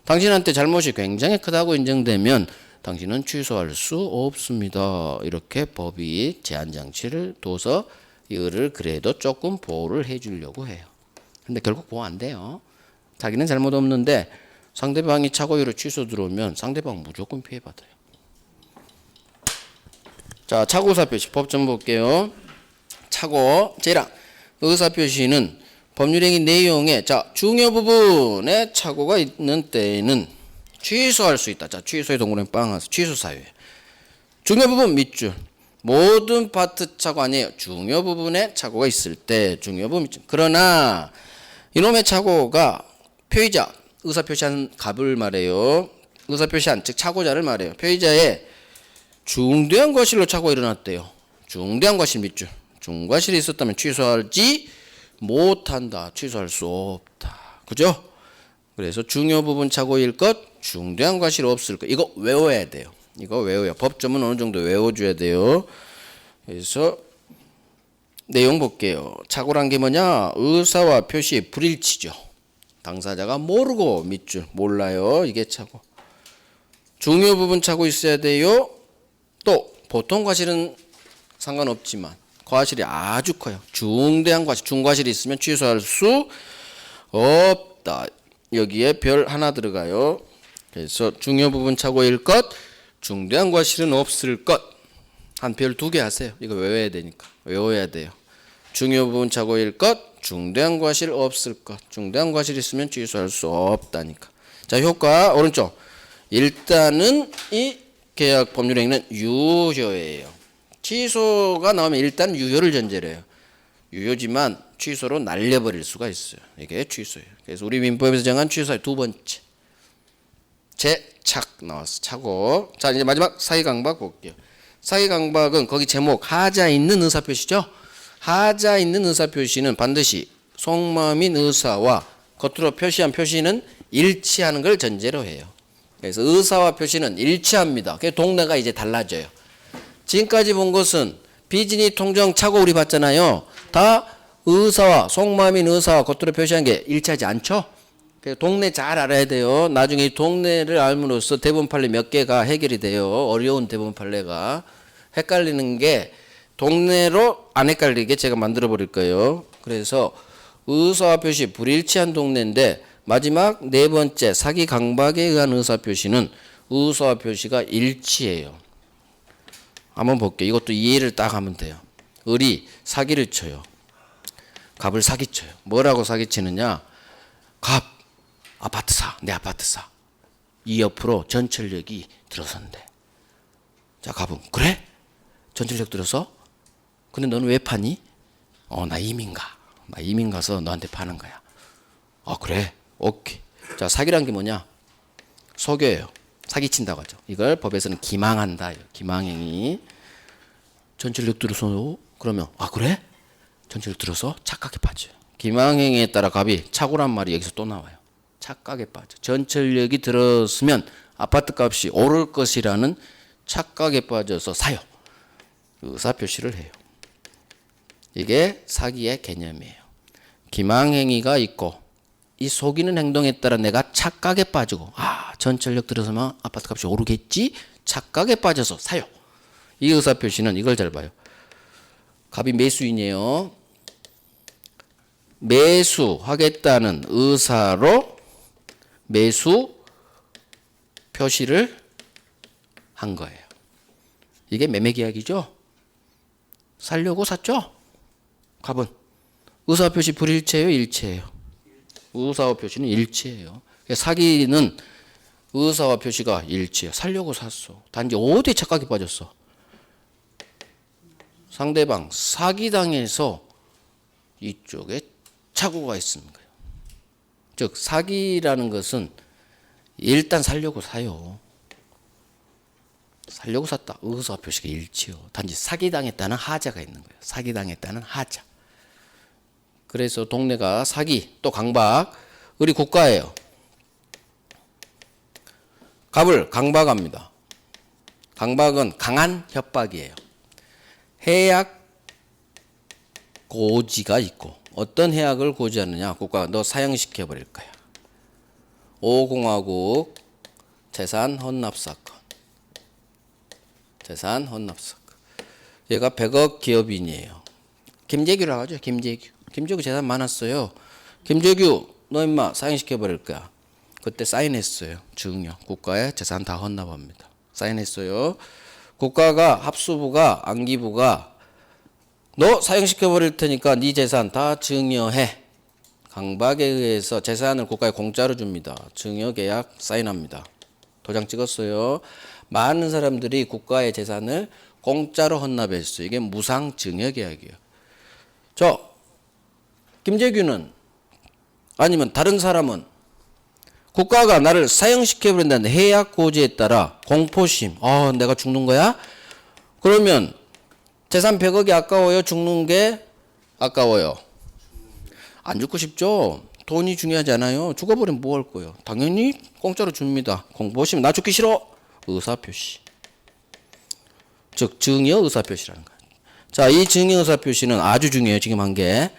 당신한테 잘못이 굉장히 크다고 인정되면 당신은 취소할 수 없습니다. 이렇게 법이 제한장치를 둬서 이거를 그래도 조금 보호를 해주려고 해요. 근데 결국 보호 안 돼요. 자기는 잘못 없는데 상대방이 착오유로 취소 들어오면 상대방 무조건 피해받아요. 자, 착오 의사표시 법점 볼게요. 착오 제1항 의사표시는 법률행위 내용에 중요 부분에 착오가 있는 때에는 취소할 수 있다. 자, 취소의 동그라미 빵하서 취소 사유에 중요 부분 밑줄 모든 파트 착오 아니에요. 중요 부분에 착오가 있을 때 중요 부분 밑줄. 그러나 이놈의 착오가 표의자 의사표시한 갑을 말해요. 의사표시한 즉 착오자를 말해요. 표의자의 중대한 과실로 착오가 일어났대요. 중대한 과실 밑줄. 중과실이 있었다면 취소하지 못한다. 취소할 수 없다. 그죠? 그래서 중요 부분 착오일 것, 중대한 과실 없을 것. 이거 외워야 돼요. 이거 외워요. 법점은 어느 정도 외워줘야 돼요. 그래서 내용 볼게요. 착오란 게 뭐냐? 의사와 표시의 불일치죠. 당사자가 모르고 밑줄 몰라요. 이게 착오. 중요 부분 착오 있어야 돼요. 또 보통 과실은 상관없지만 과실이 아주 커요. 중대한 과실, 중과실이 있으면 취소할 수 없다. 여기에 별 하나 들어가요. 그래서 중요 부분 착오일 것, 중대한 과실은 없을 것. 한 별 2개 하세요. 이거 외워야 되니까. 외워야 돼요. 중요 부분 착오일 것, 중대한 과실 없을 것. 중대한 과실 있으면 취소할 수 없다니까. 자, 효과 오른쪽. 일단은 이 계약 법률행위는 유효예요. 취소가 나오면 일단 유효를 전제로 해요. 유효지만 취소로 날려버릴 수가 있어요. 이게 취소예요. 그래서 우리 민법에서 정한 취소의 두 번째. 재착 나왔어. 착오. 자, 이제 마지막 사기강박 볼게요. 사기강박은 거기 제목 하자 있는 의사표시죠. 하자 있는 의사표시는 반드시 속마음인 의사와 겉으로 표시한 표시는 일치하는 걸 전제로 해요. 그래서 의사와 표시는 일치합니다. 그래서 동네가 이제 달라져요. 지금까지 본 것은 비진이 통정 착오 우리 봤잖아요. 다 의사와 속마음인 의사와 겉으로 표시한 게 일치하지 않죠. 그래서 동네 잘 알아야 돼요. 나중에 이 동네를 알므로써 대본 판례 몇 개가 해결이 돼요. 어려운 대본 판례가. 헷갈리는 게 동네로 안 헷갈리게 제가 만들어 버릴 거예요. 그래서 의사와 표시 불일치한 동네인데 마지막 네 번째 사기 강박에 의한 의사 표시는 의사와 표시가 일치해요. 한번 볼게요. 이것도 이해를 딱 하면 돼요. 을이 사기를 쳐요. 갑을 사기쳐요. 뭐라고 사기치느냐? 갑, 아파트 사. 내 아파트 사. 이 옆으로 전철역이 들어선대. 자, 갑은 그래? 전철역 들어서? 근데 너는 왜 파니? 나 이민 가. 나 이민 가서 너한테 파는 거야. 그래? 오케이. 자, 사기란 게 뭐냐? 속여요. 사기친다고 하죠. 이걸 법에서는 기망한다. 기망행위. 전철역 들어서 그러면 그래? 전철역 들어서 착각에 빠져요. 기망행위에 따라 갑이 착오란 말이 여기서 또 나와요. 착각에 빠져. 전철역이 들었으면 아파트 값이 오를 것이라는 착각에 빠져서 사요. 의사표시를 해요. 이게 사기의 개념이에요. 기망행위가 있고 이 속이는 행동에 따라 내가 착각에 빠지고 전철역 들어서면 아파트 값이 오르겠지? 착각에 빠져서 사요. 이 의사표시는 이걸 잘 봐요. 갑이 매수인이에요. 매수하겠다는 의사로 매수 표시를 한 거예요. 이게 매매계약이죠. 살려고 샀죠. 갑은 의사표시 불일치예요, 일치예요? 의사와 표시는 일치예요. 사기는 의사와 표시가 일치예요. 살려고 샀어. 단지 어디에 착각에 빠졌어? 상대방 사기당해서 이쪽에 착오가 있는 거예요. 즉 사기라는 것은 일단 살려고 사요. 살려고 샀다. 의사와 표시가 일치요. 단지 사기당했다는 하자가 있는 거예요. 사기당했다는 하자. 그래서 동네가 사기 또 강박. 을이 국가예요. 갑을 강박합니다. 강박은 강한 협박이에요. 해약 고지가 있고 어떤 해약을 고지하느냐? 국가가 너 사형시켜 버릴 거야. 5공화국 재산 헌납 사건. 재산 헌납 사건. 얘가 100억 기업인이에요. 김재규라고 하죠. 김재규 재산 많았어요. 김재규 너 임마 사형시켜 버릴 거야. 그때 사인했어요. 증여. 국가에 재산 다 헌납합니다. 사인했어요. 국가가 합수부가 안기부가 너 사형시켜 버릴 테니까 네 재산 다 증여해. 강박에 의해서 재산을 국가에 공짜로 줍니다. 증여 계약 사인합니다. 도장 찍었어요. 많은 사람들이 국가의 재산을 공짜로 헌납했어요. 이게 무상 증여 계약이에요. 김재규는 아니면 다른 사람은 국가가 나를 사형시켜버린다는 해약 고지에 따라 공포심. 내가 죽는 거야? 그러면 재산 100억이 아까워요? 죽는 게 아까워요? 안 죽고 싶죠? 돈이 중요하지 않아요. 죽어버리면 뭐 할 거예요? 당연히 공짜로 줍니다. 공포심. 나 죽기 싫어. 의사표시. 즉 증여 의사표시라는 거예요. 자, 이 증여 의사표시는 아주 중요해요. 지금 한 게.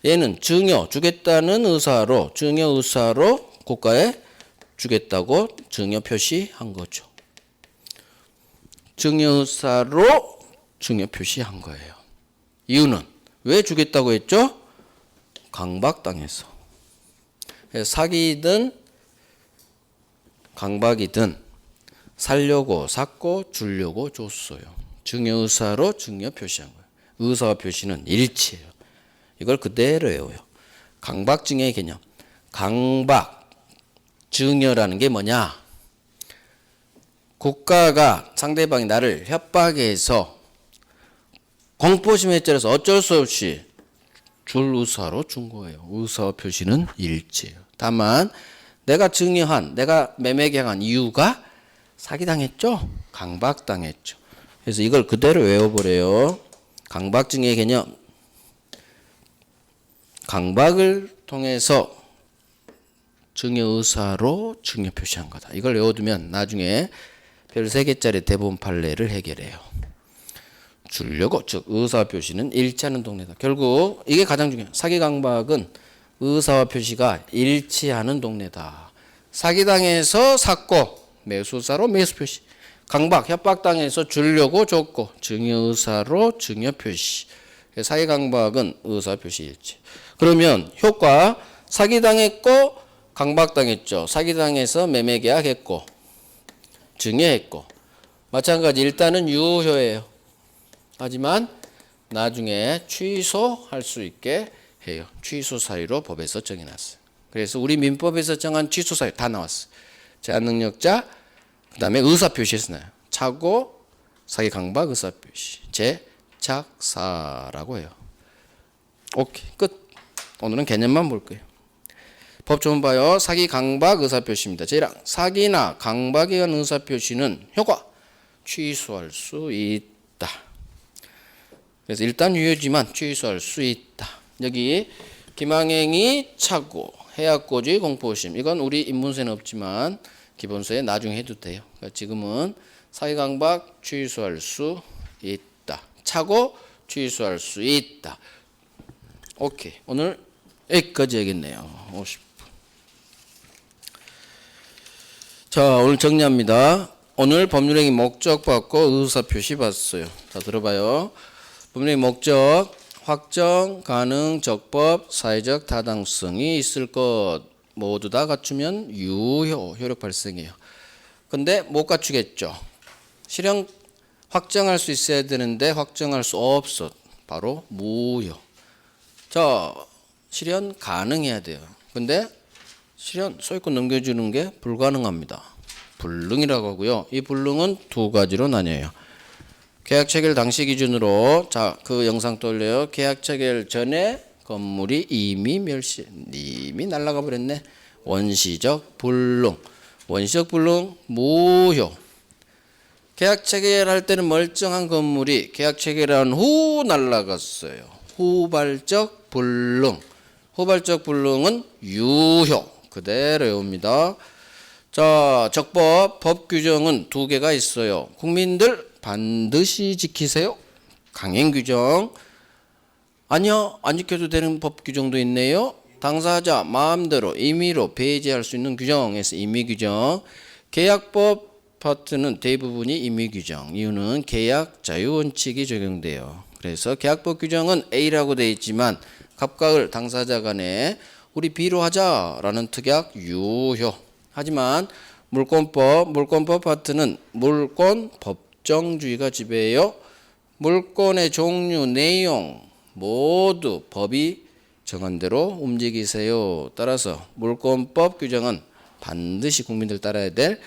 얘는 증여 주겠다는 의사로 증여 의사로 국가에 주겠다고 증여 표시한 거죠. 증여 의사로 증여 표시한 거예요. 이유는 왜 주겠다고 했죠? 강박당해서. 사기든 강박이든 살려고 샀고 주려고 줬어요. 증여 의사로 증여 표시한 거예요. 의사와 표시는 일치예요. 이걸 그대로 외워요. 강박증여의 개념. 강박, 증여라는 게 뭐냐? 국가가 상대방이 나를 협박해서 공포심에 쩔어서 어쩔 수 없이 줄 의사로 준 거예요. 의사와 표시는 일치예요. 다만 내가 증여한, 내가 매매계약한 이유가 사기당했죠? 강박당했죠. 그래서 이걸 그대로 외워버려요. 강박증여의 개념. 강박을 통해서 증여 의사로 증여 표시한 거다. 이걸 외워두면 나중에 별 3개짜리 대본 판례를 해결해요. 주려고, 즉 의사와 표시는 일치하는 동네다. 결국 이게 가장 중요해요. 사기 강박은 의사와 표시가 일치하는 동네다. 사기당해서 샀고 매수사로 매수 표시. 강박, 협박당해서 주려고 줬고 증여 의사로 증여 표시. 사기 강박은 의사 표시 일치. 그러면 효과 사기당했고 강박당했죠. 사기당해서 매매계약했고 증여했고 마찬가지 일단은 유효예요. 하지만 나중에 취소할 수 있게 해요. 취소 사유로 법에서 정해놨어요. 그래서 우리 민법에서 정한 취소 사유 다 나왔어요. 제한 능력자, 그 다음에 의사표시에서 나요. 착오, 사기 강박, 의사표시, 제착사라고 해요. 오케이, 끝. 오늘은 개념만 볼 거예요. 법조문 봐요. 사기 강박 의사표시입니다. 제1항 사기나 강박에 의한 의사표시는 효과 취소할 수 있다. 그래서 일단 유효지만 취소할 수 있다. 여기 기망행위, 착오, 해악고지, 공포심 이건 우리 인문서에는 없지만 기본서에 나중에 해도 돼요. 그러니까 지금은 사기강박 취소할 수 있다. 착오 취소할 수 있다. 오케이. 오늘 여기까지 하겠네요. 50분. 자, 오늘 정리합니다. 오늘 법률행위 목적 봤고 의사표시 봤어요. 자, 들어봐요. 법률행위 목적 확정, 가능, 적법, 사회적 타당성이 있을 것 모두 다 갖추면 유효, 효력 발생해요. 근데 못 갖추겠죠. 실형 확정할 수 있어야 되는데 확정할 수 없어. 바로 무효. 자, 실현 가능해야 돼요. 근데 실현 소유권 넘겨주는 게 불가능합니다. 불능이라고 하고요. 이 불능은 두 가지로 나뉘어요. 계약 체결 당시 기준으로 자, 그 영상 돌려요. 계약 체결 전에 건물이 이미 이미 날아가 버렸네. 원시적 불능. 원시적 불능 무효. 계약 체결할 때는 멀쩡한 건물이 계약 체결한 후 날아갔어요. 후발적 불능. 후발적 불능은 유효. 그대로 외웁니다. 자, 적법 법 규정은 두 개가 있어요. 국민들 반드시 지키세요. 강행 규정. 아니요, 안 지켜도 되는 법 규정도 있네요. 당사자 마음대로 임의로 배제할 수 있는 규정에서 임의 규정. 계약법 파트는 대부분이 임의 규정. 이유는 계약 자유 원칙이 적용돼요. 그래서 계약법 규정은 A라고 되어 있지만 갑각을 당사자 간에 우리 B로 하자라는 특약 유효. 하지만 물권법 파트는 물권 법정주의가 지배해요. 물권의 종류, 내용 모두 법이 정한 대로 움직이세요. 따라서 물권법 규정은 반드시 국민들 따라야 될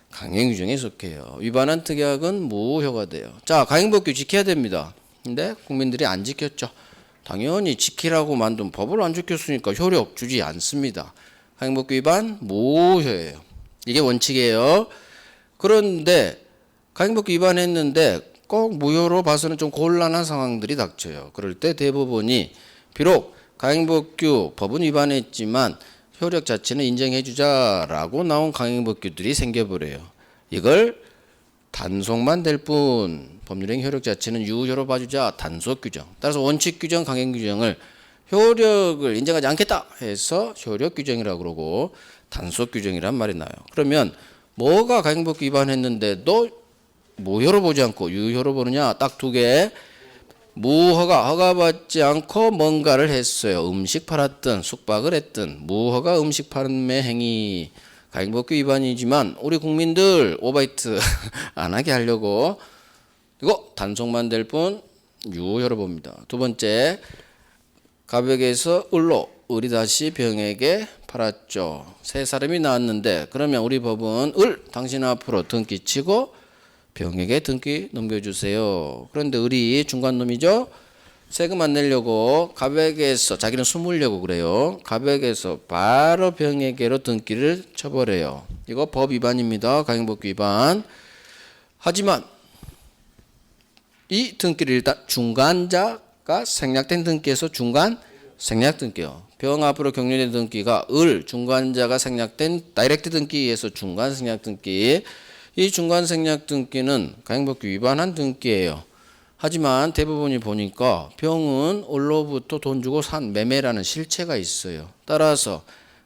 강행 규정에 속해요. 위반한 특약은 무효가 돼요. 자, 강행법규 지켜야 됩니다. 근데 국민들이 안 지켰죠. 당연히 지키라고 만든 법을 안 지켰으니까 효력 주지 않습니다. 강행법규 위반 무효예요. 이게 원칙이에요. 그런데 강행법규 위반했는데 꼭 무효로 봐서는 좀 곤란한 상황들이 닥쳐요. 그럴 때 대법원이 비록 강행법규 법은 위반했지만 효력 자체는 인정해주자라고 나온 강행법규들이 생겨버려요. 이걸 단속만 될 뿐 법률행위 효력 자체는 유효로 봐주자 단속 규정. 따라서 원칙 규정, 강행 규정을 효력을 인정하지 않겠다 해서 효력 규정이라고 그러고 단속 규정이란 말이 나요. 그러면 뭐가 강행법규 위반했는데도 무효로 보지 않고 유효로 보느냐? 딱 두 개. 허가받지 않고 뭔가를 했어요. 음식 팔았든 숙박을 했든 무허가 음식 판매 행위 강행법규 위반이지만 우리 국민들 오바이트 안 하게 하려고 이거 단속만 될 뿐 유효로 봅니다. 두 번째, 가벽에서 을이 다시 병에게 팔았죠. 세 사람이 나왔는데 그러면 우리 법은 당신 앞으로 등기 치고 병에게 등기 넘겨주세요. 그런데 을이 중간놈이죠. 세금 안 내려고 가백에서 자기는 숨으려고 그래요. 가백에서 바로 병에게로 등기를 쳐버려요. 이거 법 위반입니다. 강행법규 위반. 하지만 이 등기를 일단 중간자가 생략된 등기에서 중간 생략 등기요. 병 앞으로 격려된 등기가 중간자가 생략된 다이렉트 등기에서 중간 생략 등기. 이 중간 생략 등기는 강행법규 위반한 등기예요. 하지만 대부분이 보니까 병은 을로부터 돈 주고 산 매매라는 실체가 있어요. 따라서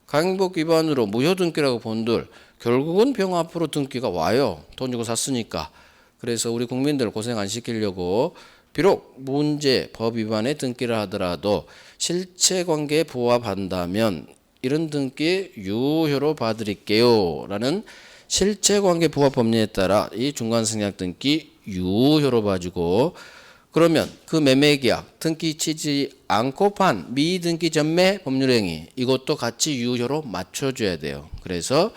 강행법규 위반으로 무효 등기라고 본들 결국은 병 앞으로 등기가 와요. 돈 주고 샀으니까. 그래서 우리 국민들 고생 안 시키려고 비록 문제 법 위반의 등기를 하더라도 실체관계에 부합한다면 이런 등기 유효로 봐드릴게요 라는 실체관계 부합 법리에 따라 이 중간승약 등기 유효로 봐주고 그러면 그 매매계약 등기 치지 않고 판 미등기 전매 법률행위 이것도 같이 유효로 맞춰줘야 돼요. 그래서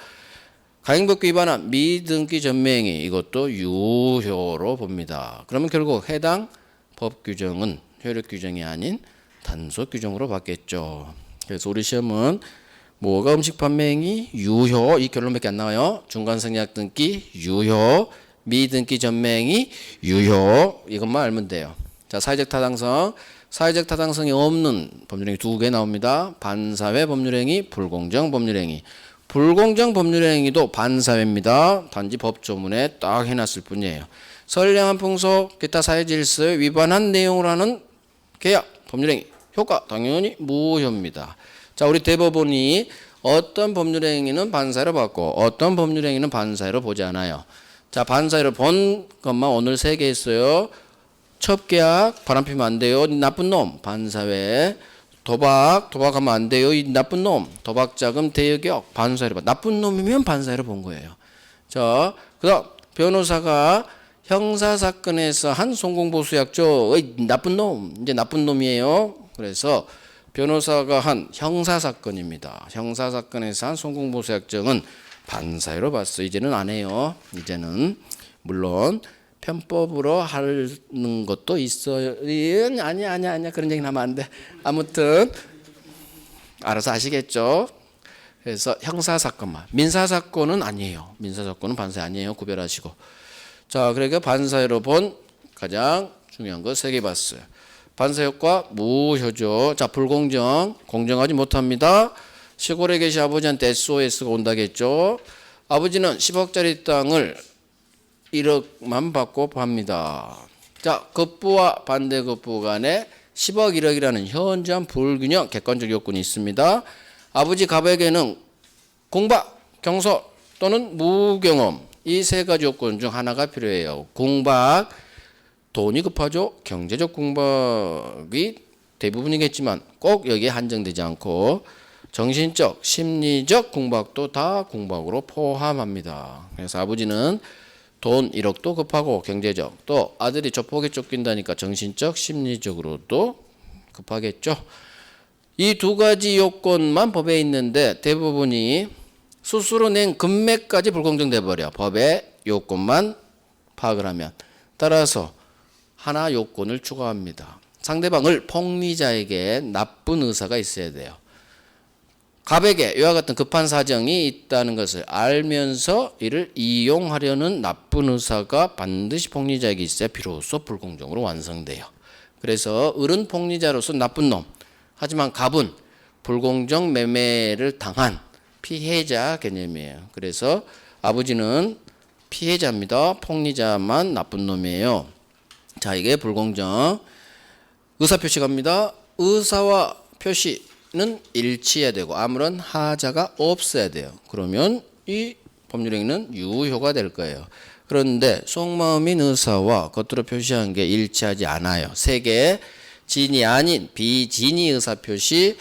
가행법규 위반한 미등기 전매행위 이것도 유효로 봅니다. 그러면 결국 해당 법 규정은 효력 규정이 아닌 단속 규정으로 받겠죠. 그래서 우리 시험은 뭐가 음식 판매행위 유효 이 결론밖에 안 나와요. 중간승약 등기 유효 미등기 전매행위 유효 이것만 알면 돼요. 자, 사회적 타당성. 사회적 타당성이 없는 법률행위 두 개 나옵니다. 반사회 법률행위, 불공정 법률행위. 불공정 법률행위도 반사회입니다. 단지 법조문에 딱 해놨을 뿐이에요. 선량한 풍속, 기타 사회질서에 위반한 내용으로 하는 계약, 법률행위, 효과 당연히 무효입니다. 자, 우리 대법원이 어떤 법률행위는 반사회로 받고 어떤 법률행위는 반사회로 보지 않아요. 자, 반사회로 본 것만 오늘 3개 있어요. 첩계약, 바람피면 안 돼요. 이 나쁜 놈, 반사회. 도박하면 안 돼요. 이 나쁜 놈, 도박자금 대여격, 반사회로 봐. 나쁜 놈이면 반사회로 본 거예요. 자, 그다음 변호사가 형사사건에서 한 송공보수약조, 나쁜 놈, 이제 나쁜 놈이에요. 그래서 변호사가 한 형사사건입니다. 형사사건에서 한 송공보수약정은 반사회로 봤어. 이제는 안 해요. 이제는 물론 편법으로 하는 것도 있어요. 아니야 그런 얘기는 하면 안 돼. 아무튼 알아서 아시겠죠. 그래서 형사사건만, 민사사건은 아니에요. 민사사건은 반사회 아니에요. 구별하시고. 자, 그러니까 반사회로 본 가장 중요한 거 3개 봤어요. 반사효과 무효죠. 자, 불공정, 공정하지 못합니다. 시골에 계신 아버지한테 SOS가 온다겠죠. 아버지는 10억짜리 땅을 1억만 받고 팝니다. 자, 급부와 반대급부 간에 10억 1억이라는 현저한 불균형 객관적 요건이 있습니다. 아버지 갑에게는 공박, 경솔 또는 무경험 이 3가지 요건 중 하나가 필요해요. 공박, 돈이 급하죠. 경제적 공박이 대부분이겠지만 꼭 여기에 한정되지 않고 정신적, 심리적 공박도 다 공박으로 포함합니다. 그래서 아버지는 돈 1억도 급하고 경제적, 또 아들이 조폭에 쫓긴다니까 정신적, 심리적으로도 급하겠죠. 이 2가지 요건만 법에 있는데 대부분이 스스로 낸 금맥까지 불공정돼 버려. 법의 요건만 파악을 하면. 따라서 하나 요건을 추가합니다. 상대방을 폭리자에게 나쁜 의사가 있어야 돼요. 갑에게 이와 같은 급한 사정이 있다는 것을 알면서 이를 이용하려는 나쁜 의사가 반드시 폭리자에게 있어야 비로소 불공정으로 완성돼요. 그래서 을은 폭리자로서 나쁜 놈, 하지만 갑은 불공정 매매를 당한 피해자 개념이에요. 그래서 아버지는 피해자입니다. 폭리자만 나쁜 놈이에요. 자, 이게 불공정. 의사표시 갑니다. 의사와 표시는 일치해야 되고 아무런 하자가 없어야 돼요. 그러면 이 법률행위는 유효가 될 거예요. 그런데 속마음인 의사와 겉으로 표시한 게 일치하지 않아요. 3개, 진이 아닌 비진이 의사표시,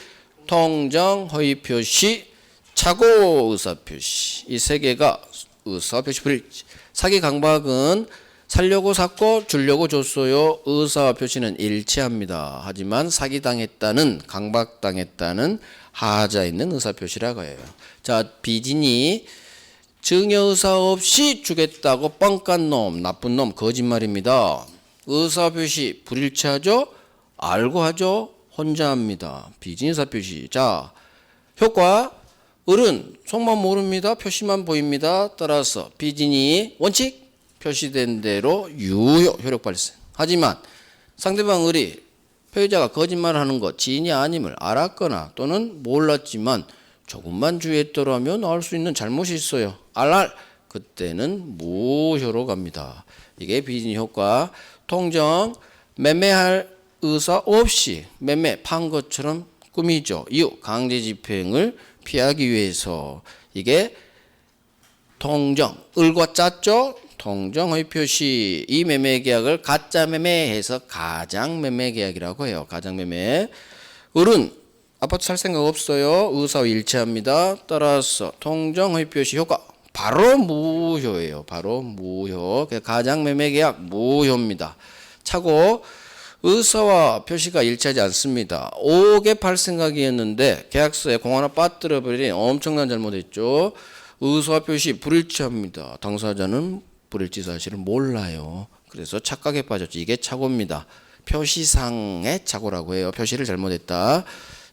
통정 허위표시, 착오 의사표시. 이 3개가 의사표시 불일치. 사기 강박은 살려고 샀고 주려고 줬어요. 의사와 표시는 일치합니다. 하지만 사기당했다는, 강박당했다는 하자 있는 의사표시라고 해요. 자, 비진이 증여의사 없이 주겠다고 뻥깐 놈, 나쁜 놈, 거짓말입니다. 의사표시 불일치하죠? 알고 하죠? 혼자 합니다. 비진 의사표시. 자, 효과. 을은 속만 모릅니다. 표시만 보입니다. 따라서 비진이 원칙 표시된 대로 유효 효력 발생. 하지만 상대방 을이 피해자가 거짓말하는 것 진이 아님을 알았거나 또는 몰랐지만 조금만 주의했더라면 알 수 있는 잘못이 있어요. 알알 그때는 무효로 갑니다. 이게 비진 효과. 통정 매매할 의사 없이 매매 판 것처럼 꾸미죠. 이유 강제 집행을 피하기 위해서. 이게 통정 을과 짰죠. 통정 허위표시. 이 매매 계약을 가짜 매매해서 가장 매매 계약이라고 해요. 가장 매매. 을은 아파트 살 생각 없어요. 의사와 일치합니다. 따라서 통정 허위표시 효과 바로 무효예요. 바로 무효. 가장매매계약 무효입니다. 차고 의사와 표시가 일치하지 않습니다. 5개 팔 생각이었는데 계약서에 공 하나 빠뜨려버린 엄청난 잘못했죠. 의사와 표시 불일치합니다. 당사자는 불일치 사실을 몰라요. 그래서 착각에 빠졌죠. 이게 착오입니다. 표시상의 착오라고 해요. 표시를 잘못했다.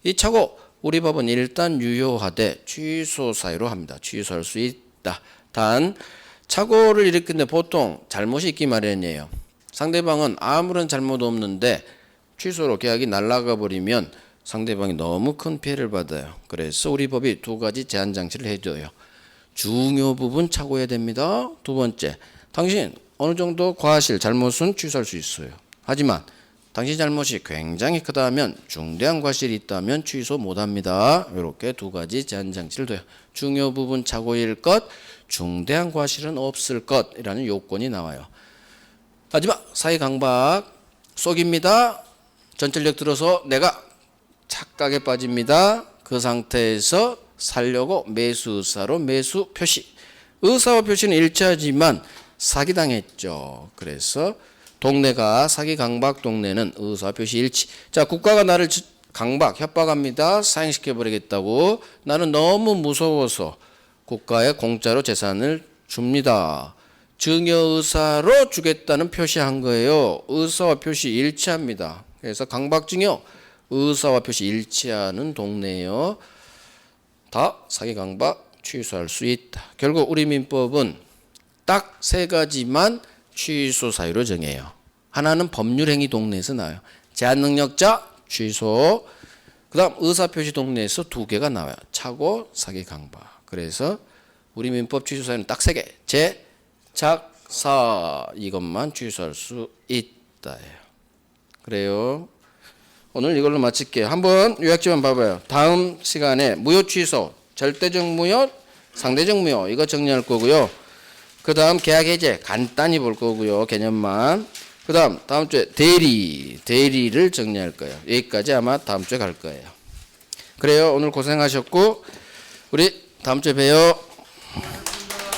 이 착오 우리 법은 일단 유효하되 취소 사유로 합니다. 취소할 수 있다. 단 착오를 일으키는데 보통 잘못이 있기 마련이에요. 상대방은 아무런 잘못 없는데 취소로 계약이 날아가 버리면 상대방이 너무 큰 피해를 받아요. 그래서 우리 법이 두 가지 제한 장치를 해줘요. 중요 부분 착오해야 됩니다. 두 번째, 당신 어느 정도 과실 잘못은 취소할 수 있어요. 하지만 당신 잘못이 굉장히 크다면 중대한 과실이 있다면 취소 못합니다. 이렇게 두 가지 제한 장치를 둬요. 중요 부분 착오일 것, 중대한 과실은 없을 것이라는 요건이 나와요. 마지막 사기 강박 속입니다. 전철역 들어서 내가 착각에 빠집니다. 그 상태에서 살려고 매수 의사로 매수 표시. 의사와 표시는 일치하지만 사기당했죠. 그래서 동네가 사기 강박 동네는 의사 표시 일치. 자, 국가가 나를 강박 협박합니다. 사형시켜 버리겠다고. 나는 너무 무서워서 국가에 공짜로 재산을 줍니다. 증여의사로 주겠다는 표시한 거예요. 의사와 표시 일치합니다. 그래서 강박증여 의사와 표시 일치하는 동네예요. 다 사기 강박 취소할 수 있다. 결국 우리 민법은 딱 세 가지만 취소 사유로 정해요. 하나는 법률행위 동네에서 나와요. 제한능력자 취소. 그 다음 의사표시 동네에서 두 개가 나와요. 착오, 사기 강박. 그래서 우리 민법 취소 사유는 딱 세 개. 제, 작, 사 이것만 취소할 수 있다. 그래요. 오늘 이걸로 마칠게요. 한번 요약지만 봐봐요. 다음 시간에 무효 취소, 절대적 무효, 상대적 무효 이거 정리할 거고요. 그 다음 계약 해제 간단히 볼 거고요. 개념만. 그 다음 주에 대리를 정리할 거예요. 여기까지 아마 다음 주에 갈 거예요. 그래요. 오늘 고생하셨고 우리 다음 주에 봬요.